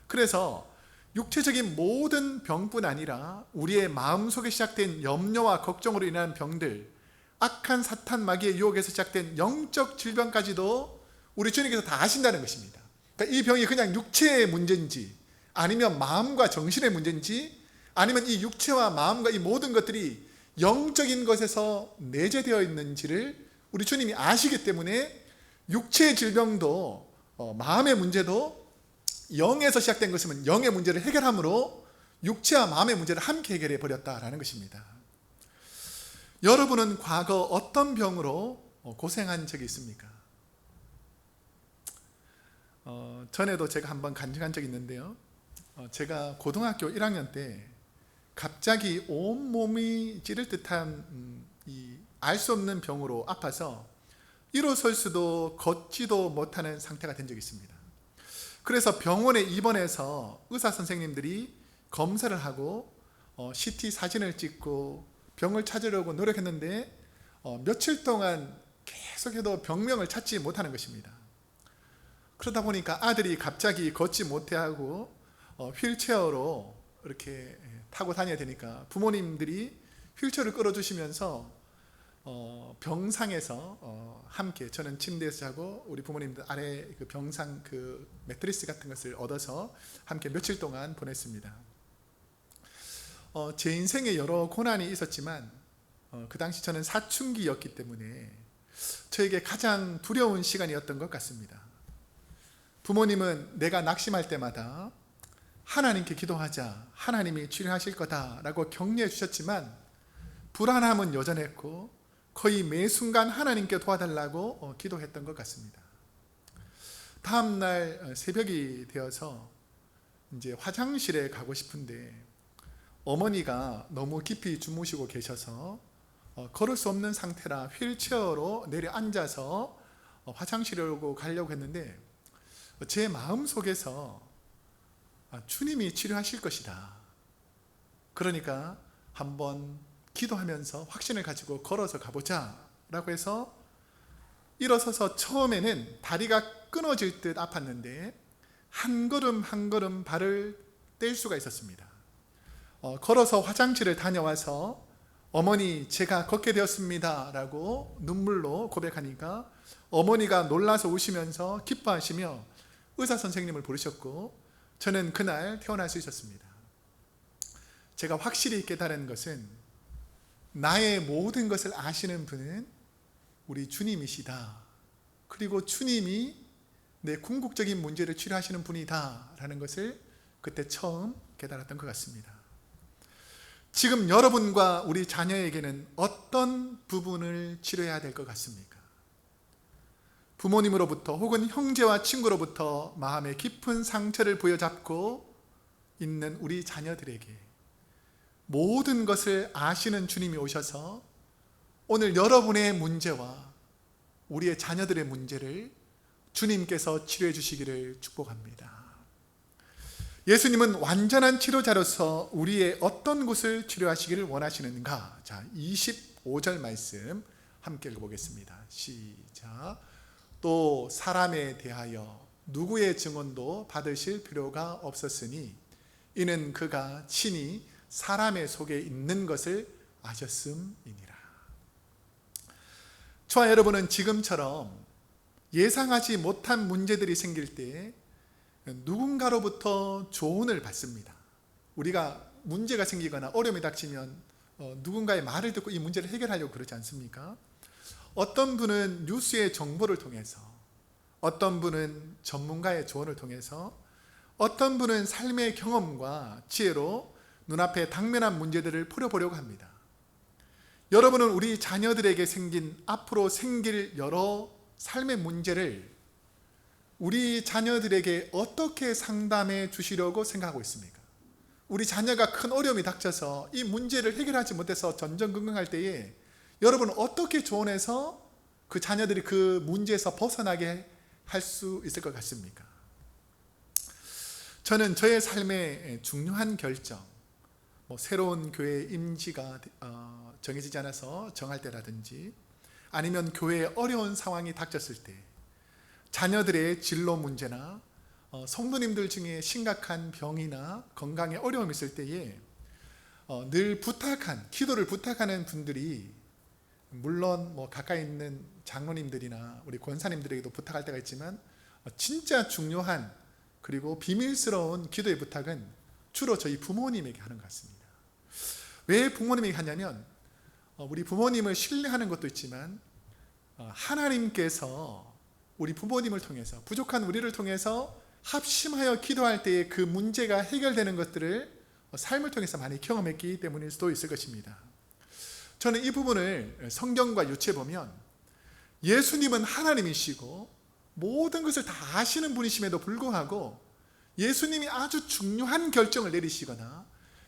그래서 육체적인 모든 병뿐 아니라 우리의 마음속에 시작된 염려와 걱정으로 인한 병들, 악한 사탄 마귀의 유혹에서 시작된 영적 질병까지도 우리 주님께서 다 아신다는 것입니다. 그러니까 이 병이 그냥 육체의 문제인지 아니면 마음과 정신의 문제인지 아니면 이 육체와 마음과 이 모든 것들이 영적인 것에서 내재되어 있는지를 우리 주님이 아시기 때문에 육체의 질병도 마음의 문제도 영에서 시작된 것이면 영의 문제를 해결함으로 육체와 마음의 문제를 함께 해결해 버렸다라는 것입니다. 여러분은 과거 어떤 병으로 고생한 적이 있습니까? 전에도 제가 한번 간증한 적이 있는데요. 제가 고등학교 1학년 때 갑자기 온몸이 찌를 듯한 알 수 없는 병으로 아파서 일어설 수도 걷지도 못하는 상태가 된 적이 있습니다. 그래서 병원에 입원해서 의사 선생님들이 검사를 하고 CT 사진을 찍고 병을 찾으려고 노력했는데 며칠 동안 계속해도 병명을 찾지 못하는 것입니다. 그러다 보니까 아들이 갑자기 걷지 못하고 휠체어로 이렇게 타고 다녀야 되니까 부모님들이 휠체어를 끌어주시면서 병상에서 함께, 저는 침대에서 자고 우리 부모님들 아래 그 병상 그 매트리스 같은 것을 얻어서 함께 며칠 동안 보냈습니다. 제 인생에 여러 고난이 있었지만 그 당시 저는 사춘기였기 때문에 저에게 가장 두려운 시간이었던 것 같습니다. 부모님은 내가 낙심할 때마다 하나님께 기도하자, 하나님이 치료하실 거다라고 격려해 주셨지만 불안함은 여전했고 거의 매 순간 하나님께 도와달라고 기도했던 것 같습니다. 다음 날 새벽이 되어서 이제 화장실에 가고 싶은데 어머니가 너무 깊이 주무시고 계셔서 걸을 수 없는 상태라 휠체어로 내려 앉아서 화장실로 가려고 했는데 제 마음속에서 주님이 치료하실 것이다. 그러니까 한번 기도하면서 확신을 가지고 걸어서 가보자 라고 해서 일어서서 처음에는 다리가 끊어질 듯 아팠는데 한 걸음 한 걸음 발을 뗄 수가 있었습니다. 걸어서 화장실을 다녀와서 어머니 제가 걷게 되었습니다 라고 눈물로 고백하니까 어머니가 놀라서 우시면서 기뻐하시며 의사 선생님을 부르셨고 저는 그날 태어날 수 있었습니다. 제가 확실히 깨달은 것은 나의 모든 것을 아시는 분은 우리 주님이시다. 그리고 주님이 내 궁극적인 문제를 치료하시는 분이다 라는 것을 그때 처음 깨달았던 것 같습니다. 지금 여러분과 우리 자녀에게는 어떤 부분을 치료해야 될 것 같습니까? 부모님으로부터 혹은 형제와 친구로부터 마음의 깊은 상처를 부여잡고 있는 우리 자녀들에게 모든 것을 아시는 주님이 오셔서 오늘 여러분의 문제와 우리의 자녀들의 문제를 주님께서 치료해 주시기를 축복합니다. 예수님은 완전한 치료자로서 우리의 어떤 곳을 치료하시기를 원하시는가? 자, 25절 말씀 함께 읽어보겠습니다. 시작. 또 사람에 대하여 누구의 증언도 받으실 필요가 없었으니 이는 그가 친히 사람의 속에 있는 것을 아셨음이니라. 저와 여러분은 지금처럼 예상하지 못한 문제들이 생길 때 누군가로부터 조언을 받습니다. 우리가 문제가 생기거나 어려움이 닥치면 누군가의 말을 듣고 이 문제를 해결하려고 그러지 않습니까? 어떤 분은 뉴스의 정보를 통해서, 어떤 분은 전문가의 조언을 통해서, 어떤 분은 삶의 경험과 지혜로 눈앞에 당면한 문제들을 풀어보려고 합니다. 여러분은 우리 자녀들에게 생긴, 앞으로 생길 여러 삶의 문제를 우리 자녀들에게 어떻게 상담해 주시려고 생각하고 있습니까? 우리 자녀가 큰 어려움이 닥쳐서 이 문제를 해결하지 못해서 전전긍긍할 때에 여러분은 어떻게 조언해서 그 자녀들이 그 문제에서 벗어나게 할 수 있을 것 같습니까? 저는 저의 삶의 중요한 결정, 새로운 교회 임지가 정해지지 않아서 정할 때라든지 아니면 교회에 어려운 상황이 닥쳤을 때 자녀들의 진로 문제나 성도님들 중에 심각한 병이나 건강에 어려움이 있을 때에 늘 기도를 부탁하는 분들이, 물론 뭐 가까이 있는 장로님들이나 우리 권사님들에게도 부탁할 때가 있지만, 진짜 중요한 그리고 비밀스러운 기도의 부탁은 주로 저희 부모님에게 하는 것 같습니다. 왜 부모님에게 하냐면, 우리 부모님을 신뢰하는 것도 있지만 하나님께서 우리 부모님을 통해서, 부족한 우리를 통해서 합심하여 기도할 때에 그 문제가 해결되는 것들을 삶을 통해서 많이 경험했기 때문일 수도 있을 것입니다. 저는 이 부분을 성경과 유추해 보면, 예수님은 하나님이시고 모든 것을 다 아시는 분이심에도 불구하고 예수님이 아주 중요한 결정을 내리시거나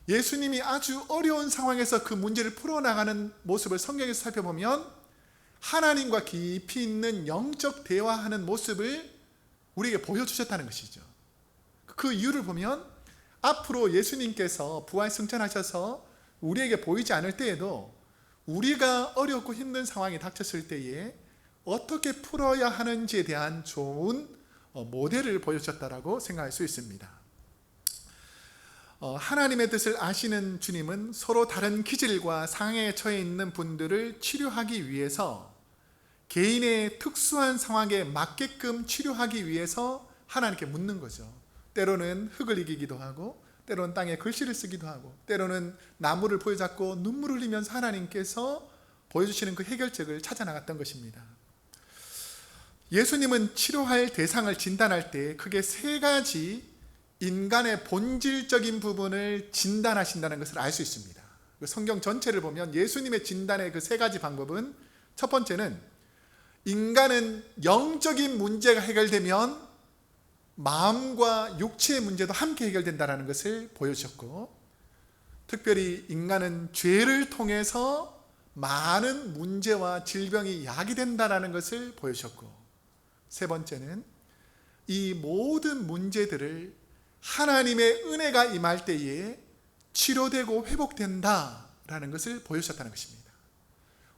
예수님이 아주 어려운 상황에서 그 문제를 풀어나가는 모습을 성경에서 살펴보면 하나님과 깊이 있는 영적 대화하는 모습을 우리에게 보여주셨다는 것이죠. 그 이유를 보면 앞으로 예수님께서 부활 승천하셔서 우리에게 보이지 않을 때에도 우리가 어렵고 힘든 상황이 닥쳤을 때에 어떻게 풀어야 하는지에 대한 좋은 모델을 보여주셨다라고 생각할 수 있습니다. 하나님의 뜻을 아시는 주님은 서로 다른 기질과 상황에 처해 있는 분들을 치료하기 위해서, 개인의 특수한 상황에 맞게끔 치료하기 위해서 하나님께 묻는 거죠. 때로는 흙을 이기기도 하고, 때로는 땅에 글씨를 쓰기도 하고, 때로는 나무를 부여잡고 눈물을 흘리면서 하나님께서 보여주시는 그 해결책을 찾아 나갔던 것입니다. 예수님은 치료할 대상을 진단할 때 크게 세 가지 인간의 본질적인 부분을 진단하신다는 것을 알 수 있습니다. 성경 전체를 보면 예수님의 진단의 그 세 가지 방법은, 첫 번째는 인간은 영적인 문제가 해결되면 마음과 육체의 문제도 함께 해결된다는 것을 보여주셨고, 특별히 인간은 죄를 통해서 많은 문제와 질병이 야기된다는 것을 보여주셨고, 세 번째는 이 모든 문제들을 하나님의 은혜가 임할 때에 치료되고 회복된다라는 것을 보여주셨다는 것입니다.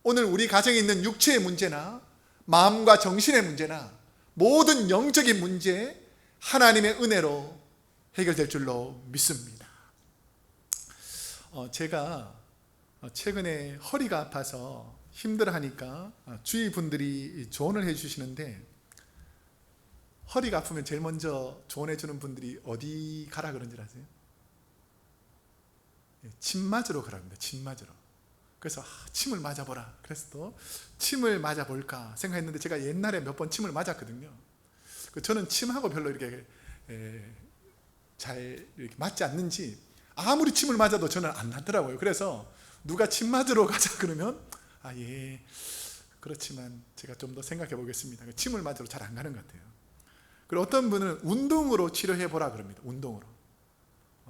오늘 우리 가정에 있는 육체의 문제나 마음과 정신의 문제나 모든 영적인 문제, 하나님의 은혜로 해결될 줄로 믿습니다. 제가 최근에 허리가 아파서 힘들어하니까 주위 분들이 조언을 해주시는데, 허리가 아프면 제일 먼저 조언해 주는 분들이 어디 가라 그런 줄 아세요? 침 맞으러 가랍니다. 침 맞으러. 그래서 침을 맞아보라. 그래서 또 침을 맞아볼까 생각했는데, 제가 옛날에 몇 번 침을 맞았거든요. 저는 침하고 별로 이렇게 잘 이렇게 맞지 않는지 아무리 침을 맞아도 저는 안 낫더라고요. 그래서 누가 침 맞으러 가자 그러면 예, 그렇지만 제가 좀 더 생각해 보겠습니다. 침을 맞으러 잘 안 가는 것 같아요. 그리고 어떤 분은 운동으로 치료해 보라 그럽니다. 운동으로.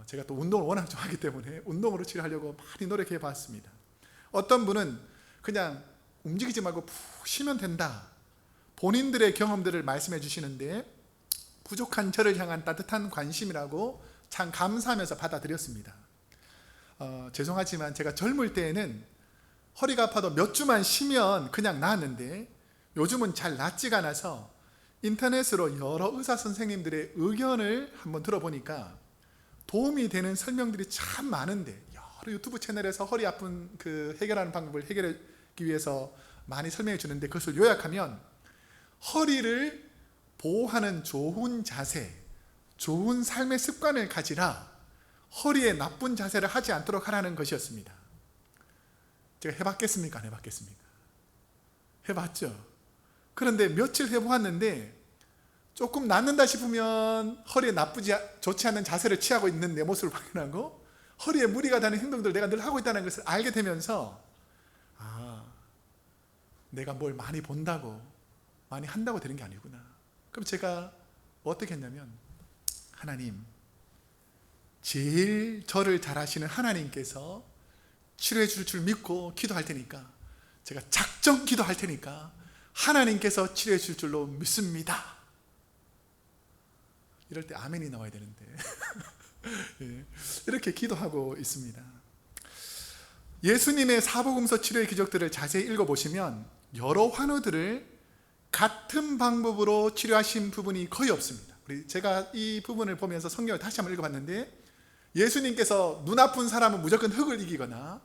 제가 또 운동을 워낙 좋아하기 때문에 운동으로 치료하려고 많이 노력해 봤습니다. 어떤 분은 그냥 움직이지 말고 푹 쉬면 된다, 본인들의 경험들을 말씀해 주시는데, 부족한 저를 향한 따뜻한 관심이라고 참 감사하면서 받아들였습니다. 죄송하지만 제가 젊을 때에는 허리가 아파도 몇 주만 쉬면 그냥 나았는데, 요즘은 잘 낫지가 않아서 인터넷으로 여러 의사 선생님들의 의견을 한번 들어보니까 도움이 되는 설명들이 참 많은데, 여러 유튜브 채널에서 허리 아픈 그 해결하는 방법을 해결하기 위해서 많이 설명해 주는데, 그것을 요약하면 허리를 보호하는 좋은 자세, 좋은 삶의 습관을 가지라, 허리에 나쁜 자세를 하지 않도록 하라는 것이었습니다. 제가 해봤겠습니까? 안 해봤겠습니까? 해봤죠. 그런데 며칠 해보았는데 조금 낫는다 싶으면 허리에 좋지 않는 자세를 취하고 있는 내 모습을 발견하고, 허리에 무리가 가는 행동들을 내가 늘 하고 있다는 것을 알게 되면서, 내가 뭘 많이 본다고 많이 한다고 되는 게 아니구나. 그럼 제가 어떻게 했냐면, 하나님, 제일 저를 잘 아시는 하나님께서 치료해 줄 줄 믿고 기도할 테니까, 제가 작정 기도할 테니까 하나님께서 치료해 줄 줄로 믿습니다. 이럴 때 아멘이 나와야 되는데 예, 이렇게 기도하고 있습니다. 예수님의 사복음서 치료의 기적들을 자세히 읽어보시면 여러 환우들을 같은 방법으로 치료하신 부분이 거의 없습니다. 제가 이 부분을 보면서 성경을 다시 한번 읽어봤는데, 예수님께서 눈 아픈 사람은 무조건 흙을 이기거나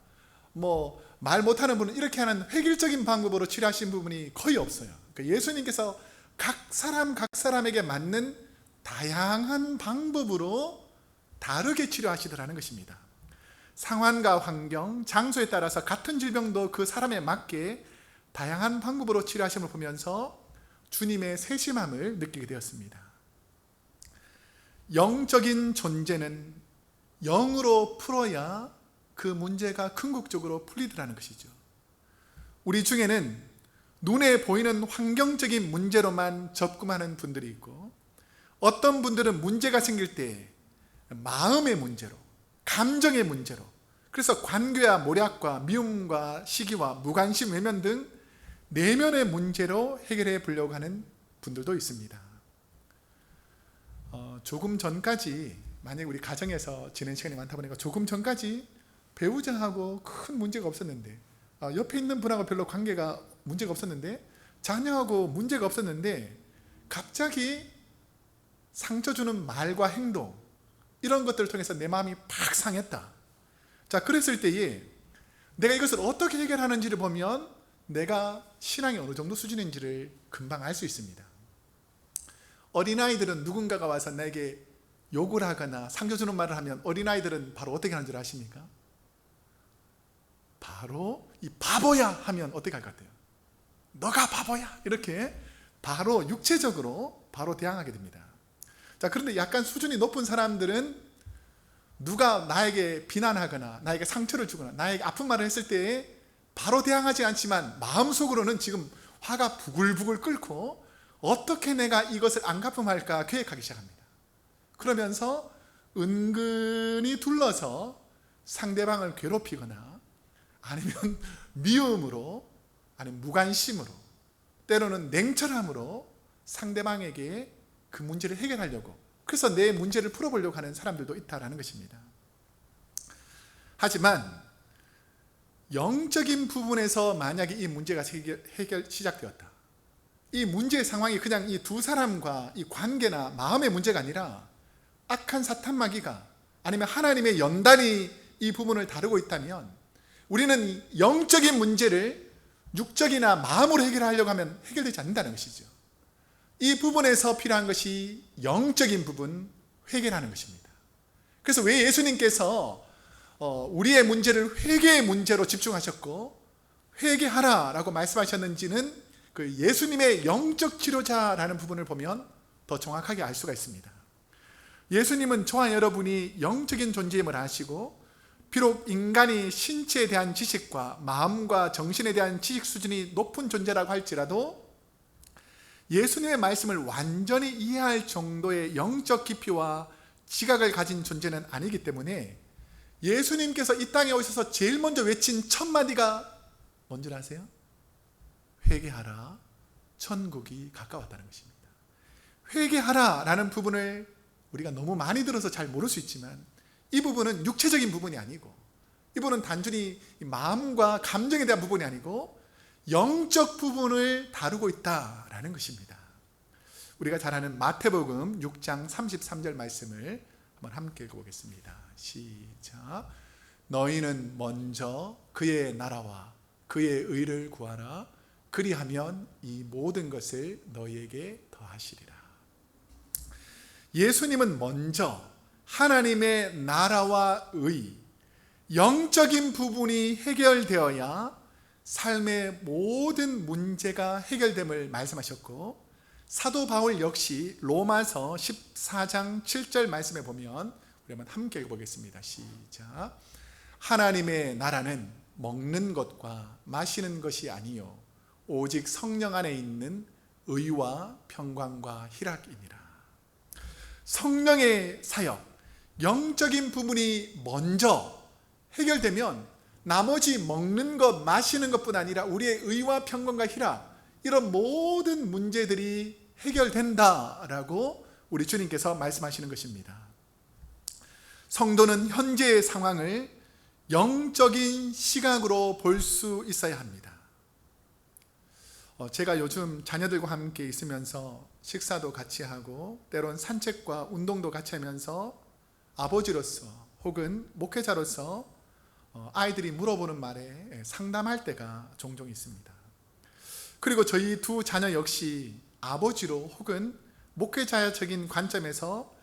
말 못하는 분은 이렇게 하는 획일적인 방법으로 치료하신 부분이 거의 없어요. 그러니까 예수님께서 각 사람에게 맞는 다양한 방법으로 다르게 치료하시더라는 것입니다. 상황과 환경, 장소에 따라서 같은 질병도 그 사람에 맞게 다양한 방법으로 치료하심을 보면서 주님의 세심함을 느끼게 되었습니다. 영적인 존재는 영으로 풀어야 그 문제가 궁극적으로 풀리더라는 것이죠. 우리 중에는 눈에 보이는 환경적인 문제로만 접근하는 분들이 있고, 어떤 분들은 문제가 생길 때 마음의 문제로, 감정의 문제로, 그래서 관계와 몰약과 미움과 시기와 무관심, 외면 등 내면의 문제로 해결해 보려고 하는 분들도 있습니다. 조금 전까지, 만약에 우리 가정에서 지낸 시간이 많다 보니까 조금 전까지 배우자하고 큰 문제가 없었는데, 옆에 있는 분하고 별로 관계가 문제가 없었는데, 자녀하고 문제가 없었는데 갑자기 상처 주는 말과 행동, 이런 것들을 통해서 내 마음이 팍 상했다. 자, 그랬을 때에 내가 이것을 어떻게 해결하는지를 보면 내가 신앙이 어느 정도 수준인지를 금방 알 수 있습니다. 어린아이들은 누군가가 와서 나에게 욕을 하거나 상처 주는 말을 하면 어린아이들은 바로 어떻게 하는 줄 아십니까? 바로 이 바보야 하면 어떻게 할 것 같아요? 너가 바보야, 이렇게 바로 육체적으로 바로 대항하게 됩니다. 자, 그런데 약간 수준이 높은 사람들은 누가 나에게 비난하거나 나에게 상처를 주거나 나에게 아픈 말을 했을 때 바로 대항하지 않지만 마음속으로는 지금 화가 부글부글 끓고 어떻게 내가 이것을 안 갚음할까 계획하기 시작합니다. 그러면서 은근히 둘러서 상대방을 괴롭히거나 아니면 미움으로, 아니면 무관심으로, 때로는 냉철함으로 상대방에게 그 문제를 해결하려고, 그래서 내 문제를 풀어보려고 하는 사람들도 있다는 것입니다. 하지만 영적인 부분에서 만약에 이 문제가 해결 시작되었다, 이 문제의 상황이 그냥 이 두 사람과 이 관계나 마음의 문제가 아니라 악한 사탄 마귀가, 아니면 하나님의 연단이 이 부분을 다루고 있다면, 우리는 영적인 문제를 육적이나 마음으로 해결하려고 하면 해결되지 않는다는 것이죠. 이 부분에서 필요한 것이 영적인 부분, 회개라는 것입니다. 그래서 왜 예수님께서 우리의 문제를 회개의 문제로 집중하셨고 회개하라라고 말씀하셨는지는 그 예수님의 영적 치료자라는 부분을 보면 더 정확하게 알 수가 있습니다. 예수님은 저와 여러분이 영적인 존재임을 아시고, 비록 인간이 신체에 대한 지식과 마음과 정신에 대한 지식 수준이 높은 존재라고 할지라도 예수님의 말씀을 완전히 이해할 정도의 영적 깊이와 지각을 가진 존재는 아니기 때문에 예수님께서 이 땅에 오셔서 제일 먼저 외친 첫 마디가 뭔지 아세요? 회개하라, 천국이 가까웠다는 것입니다. 회개하라 라는 부분을 우리가 너무 많이 들어서 잘 모를 수 있지만, 이 부분은 육체적인 부분이 아니고, 이 부분은 단순히 마음과 감정에 대한 부분이 아니고 영적 부분을 다루고 있다라는 것입니다. 우리가 잘 아는 마태복음 6장 33절 말씀을 한번 함께 읽어보겠습니다. 시작. 너희는 먼저 그의 나라와 그의 의를 구하라. 그리하면 이 모든 것을 너희에게 더하시리라. 예수님은 먼저 하나님의 나라와 의, 영적인 부분이 해결되어야 삶의 모든 문제가 해결됨을 말씀하셨고, 사도 바울 역시 로마서 14장 7절 말씀에 보면 우리 한번 함께 읽어보겠습니다. 시작. 하나님의 나라는 먹는 것과 마시는 것이 아니요 오직 성령 안에 있는 의와 평강과 희락이니라. 성령의 사역, 영적인 부분이 먼저 해결되면 나머지 먹는 것, 마시는 것뿐 아니라 우리의 의와 평강과 희락, 이런 모든 문제들이 해결된다라고 우리 주님께서 말씀하시는 것입니다. 성도는 현재의 상황을 영적인 시각으로 볼 수 있어야 합니다. 제가 요즘 자녀들과 함께 있으면서 식사도 같이 하고 때론 산책과 운동도 같이 하면서 아버지로서 혹은 목회자로서 아이들이 물어보는 말에 상담할 때가 종종 있습니다. 그리고 저희 두 자녀 역시 아버지로 혹은 목회자적인 관점에서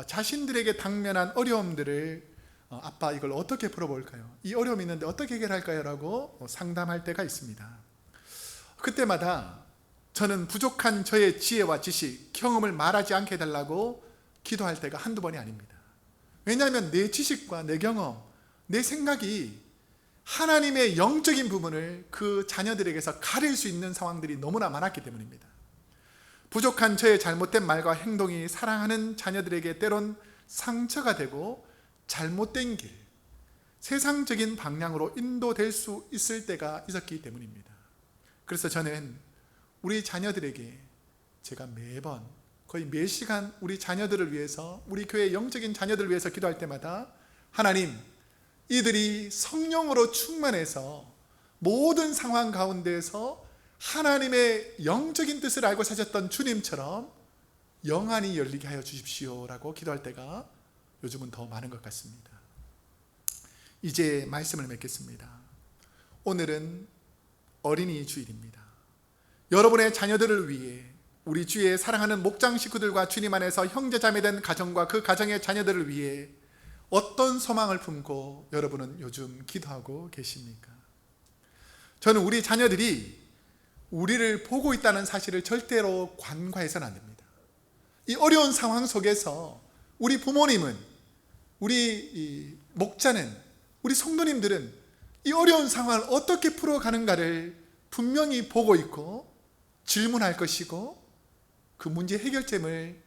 자신들에게 당면한 어려움들을 아빠 이걸 어떻게 풀어볼까요? 이 어려움이 있는데 어떻게 해결할까요? 라고 상담할 때가 있습니다. 그때마다 저는 부족한 저의 지혜와 지식, 경험을 말하지 않게 해달라고 기도할 때가 한두 번이 아닙니다. 왜냐하면 내 지식과 내 경험, 내 생각이 하나님의 영적인 부분을 그 자녀들에게서 가릴 수 있는 상황들이 너무나 많았기 때문입니다. 부족한 저의 잘못된 말과 행동이 사랑하는 자녀들에게 때론 상처가 되고 잘못된 길, 세상적인 방향으로 인도될 수 있을 때가 있었기 때문입니다. 그래서 저는 우리 자녀들에게 제가 매번 거의 매 시간 우리 자녀들을 위해서, 우리 교회 영적인 자녀들을 위해서 기도할 때마다 하나님, 이들이 성령으로 충만해서 모든 상황 가운데에서 하나님의 영적인 뜻을 알고 사셨던 주님처럼 영안이 열리게 하여 주십시오라고 기도할 때가 요즘은 더 많은 것 같습니다. 이제 말씀을 맺겠습니다. 오늘은 어린이 주일입니다. 여러분의 자녀들을 위해 우리 주의 사랑하는 목장 식구들과 주님 안에서 형제자매된 가정과 그 가정의 자녀들을 위해 어떤 소망을 품고 여러분은 요즘 기도하고 계십니까? 저는 우리 자녀들이 우리를 보고 있다는 사실을 절대로 간과해서는 안 됩니다. 이 어려운 상황 속에서 우리 부모님은, 우리 목자는, 우리 성도님들은 이 어려운 상황을 어떻게 풀어가는가를 분명히 보고 있고 질문할 것이고 그 문제 해결점을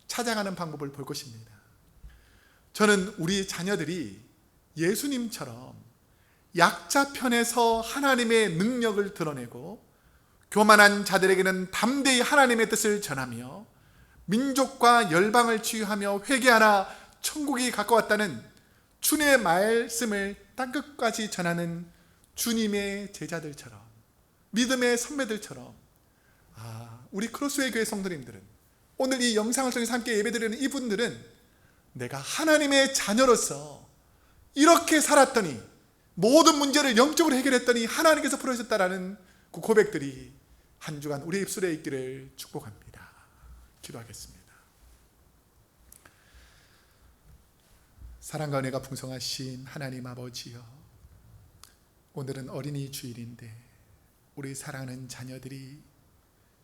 찾아가는 방법을 볼 것입니다. 저는 우리 자녀들이 예수님처럼 약자 편에서 하나님의 능력을 드러내고 교만한 자들에게는 담대히 하나님의 뜻을 전하며 민족과 열방을 치유하며 회개하라 천국이 가까웠다는 주님의 말씀을 땅끝까지 전하는 주님의 제자들처럼, 믿음의 선배들처럼, 우리 크로스웨이 교회 성도님들은, 오늘 이 영상을 통해서 함께 예배드리는 이분들은 내가 하나님의 자녀로서 이렇게 살았더니, 모든 문제를 영적으로 해결했더니 하나님께서 풀어주셨다라는 그 고백들이 한 주간 우리 입술에 있기를 축복합니다. 기도하겠습니다. 사랑과 은혜가 풍성하신 하나님 아버지여, 오늘은 어린이 주일인데 우리 사랑하는 자녀들이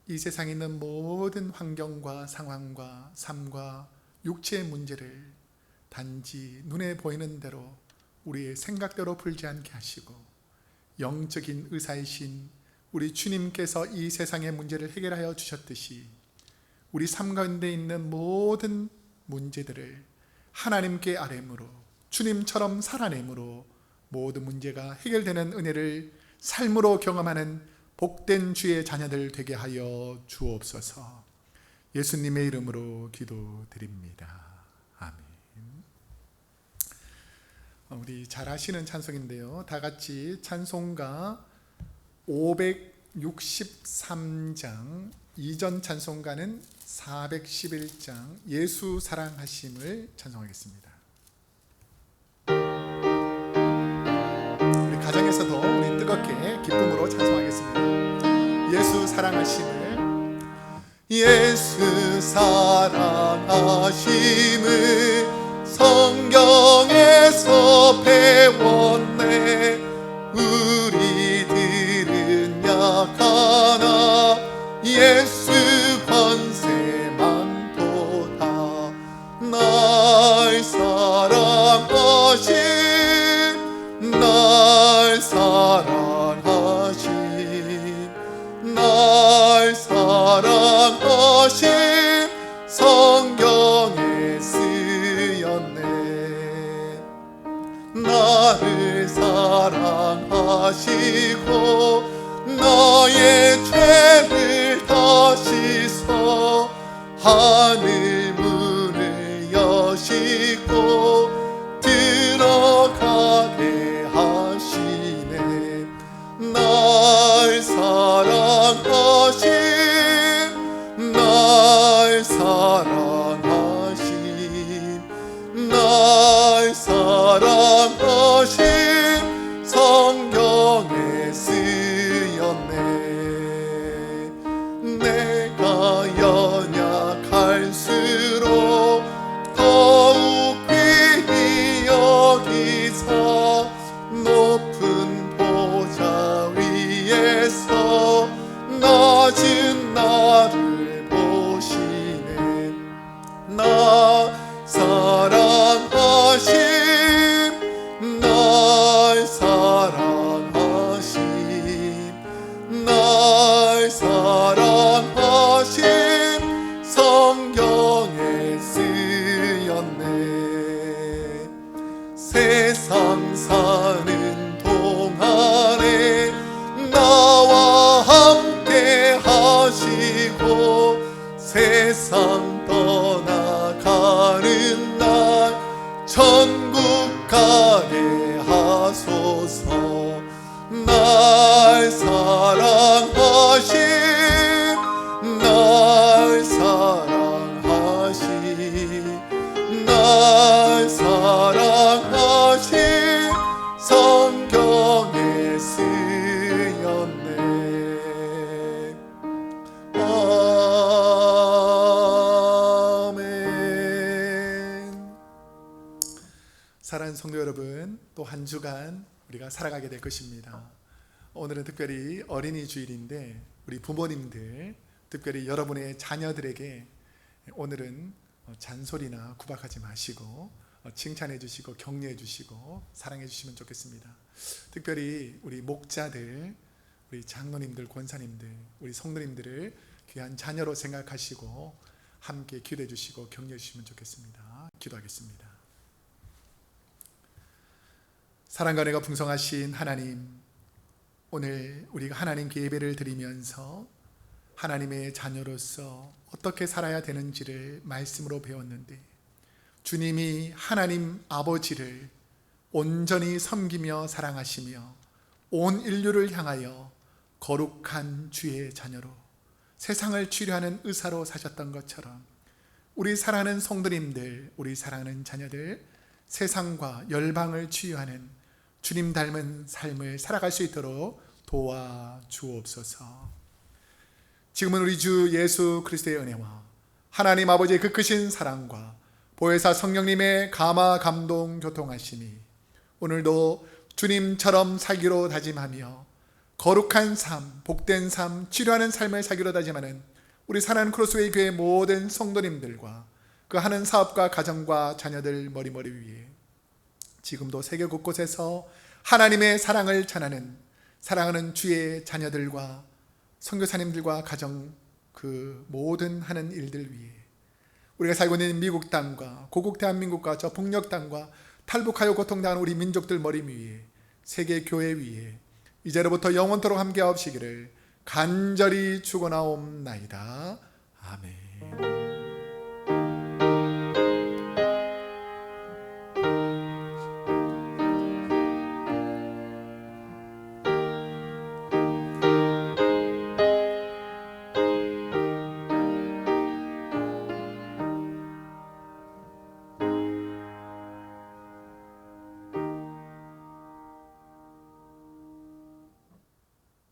이 세상에 있는 모든 환경과 상황과 삶과 육체의 문제를 단지 눈에 보이는 대로 우리의 생각대로 풀지 않게 하시고 영적인 의사이신 우리 주님께서 이 세상의 문제를 해결하여 주셨듯이 우리 삶 가운데 있는 모든 문제들을 하나님께 아뢰므로 주님처럼 살아내므로 모든 문제가 해결되는 은혜를 삶으로 경험하는 복된 주의 자녀들 되게 하여 주옵소서. 예수님의 이름으로 기도드립니다. 아멘. 우리 잘 아시는 찬송인데요, 다 같이 찬송가 563장, 이전 찬송가는 411장 예수 사랑하심을 찬송하겠습니다. 우리 가정에서도 우리 뜨겁게 기쁨으로 찬송하겠습니다. 예수 사랑하심을. 예수 사랑하심을 성경에서 배웠네. 우리들은 약하나 예수 권세 많도다. 날 사랑하신, 날 사랑하신, 날 사랑하신 성경에 쓰였네. 나를 사랑하시고 나의 죄를 다 씻어 하늘 문을 여시고 들어가게 하시네. 날 사랑하시고 날 사랑하신 성경에 쓰였네. 내가 연약할수록 더욱 귀히 여기사 높은 보좌 위에서 낮은 나를 보시네. 나 사랑하심, 날 사랑하심, 날 사랑하심 성경에 쓰였네. 세상 사는 동안에 나와 함께 하시고 세상 떠나가는 날 천국 가게 하소서. 날 사랑하심, 날 사랑하심, 날 사랑하심 성경에 쓰였네. 아멘. 사랑하는 성도 여러분, 또 한 주간 우리가 살아가게 될 것입니다. 오늘은 특별히 어린이 주일인데 우리 부모님들, 특별히 여러분의 자녀들에게 오늘은 잔소리나 구박하지 마시고 칭찬해 주시고 격려해 주시고 사랑해 주시면 좋겠습니다. 특별히 우리 목자들, 우리 장로님들, 권사님들, 우리 성도님들을 귀한 자녀로 생각하시고 함께 기도해 주시고 격려해 주시면 좋겠습니다. 기도하겠습니다. 사랑과 은혜가 풍성하신 하나님, 오늘 우리가 하나님께 예배를 드리면서 하나님의 자녀로서 어떻게 살아야 되는지를 말씀으로 배웠는데, 주님이 하나님 아버지를 온전히 섬기며 사랑하시며 온 인류를 향하여 거룩한 주의 자녀로 세상을 치료하는 의사로 사셨던 것처럼 우리 사랑하는 성도님들, 우리 사랑하는 자녀들, 세상과 열방을 치유하는 주님 닮은 삶을 살아갈 수 있도록 도와주옵소서. 지금은 우리 주 예수 그리스도의 은혜와 하나님 아버지의 그 크신 사랑과 보혜사 성령님의 감화 감동 교통하심이 오늘도 주님처럼 살기로 다짐하며 거룩한 삶, 복된 삶, 치료하는 삶을 살기로 다짐하는 우리 사랑하는 크로스웨이 교회 모든 성도님들과 그 하는 사업과 가정과 자녀들 머리머리 위에 지금도 세계 곳곳에서 하나님의 사랑을 전하는 사랑하는 주의 자녀들과 선교사님들과 가정, 그 모든 하는 일들 위해 우리가 살고 있는 미국 땅과 고국 대한민국과 저 북녘 땅과 탈북하여 고통당하는 우리 민족들 머리 위에 세계 교회 위에 이제로부터 영원토록 함께 하옵시기를 간절히 축원하옵나이다. 아멘.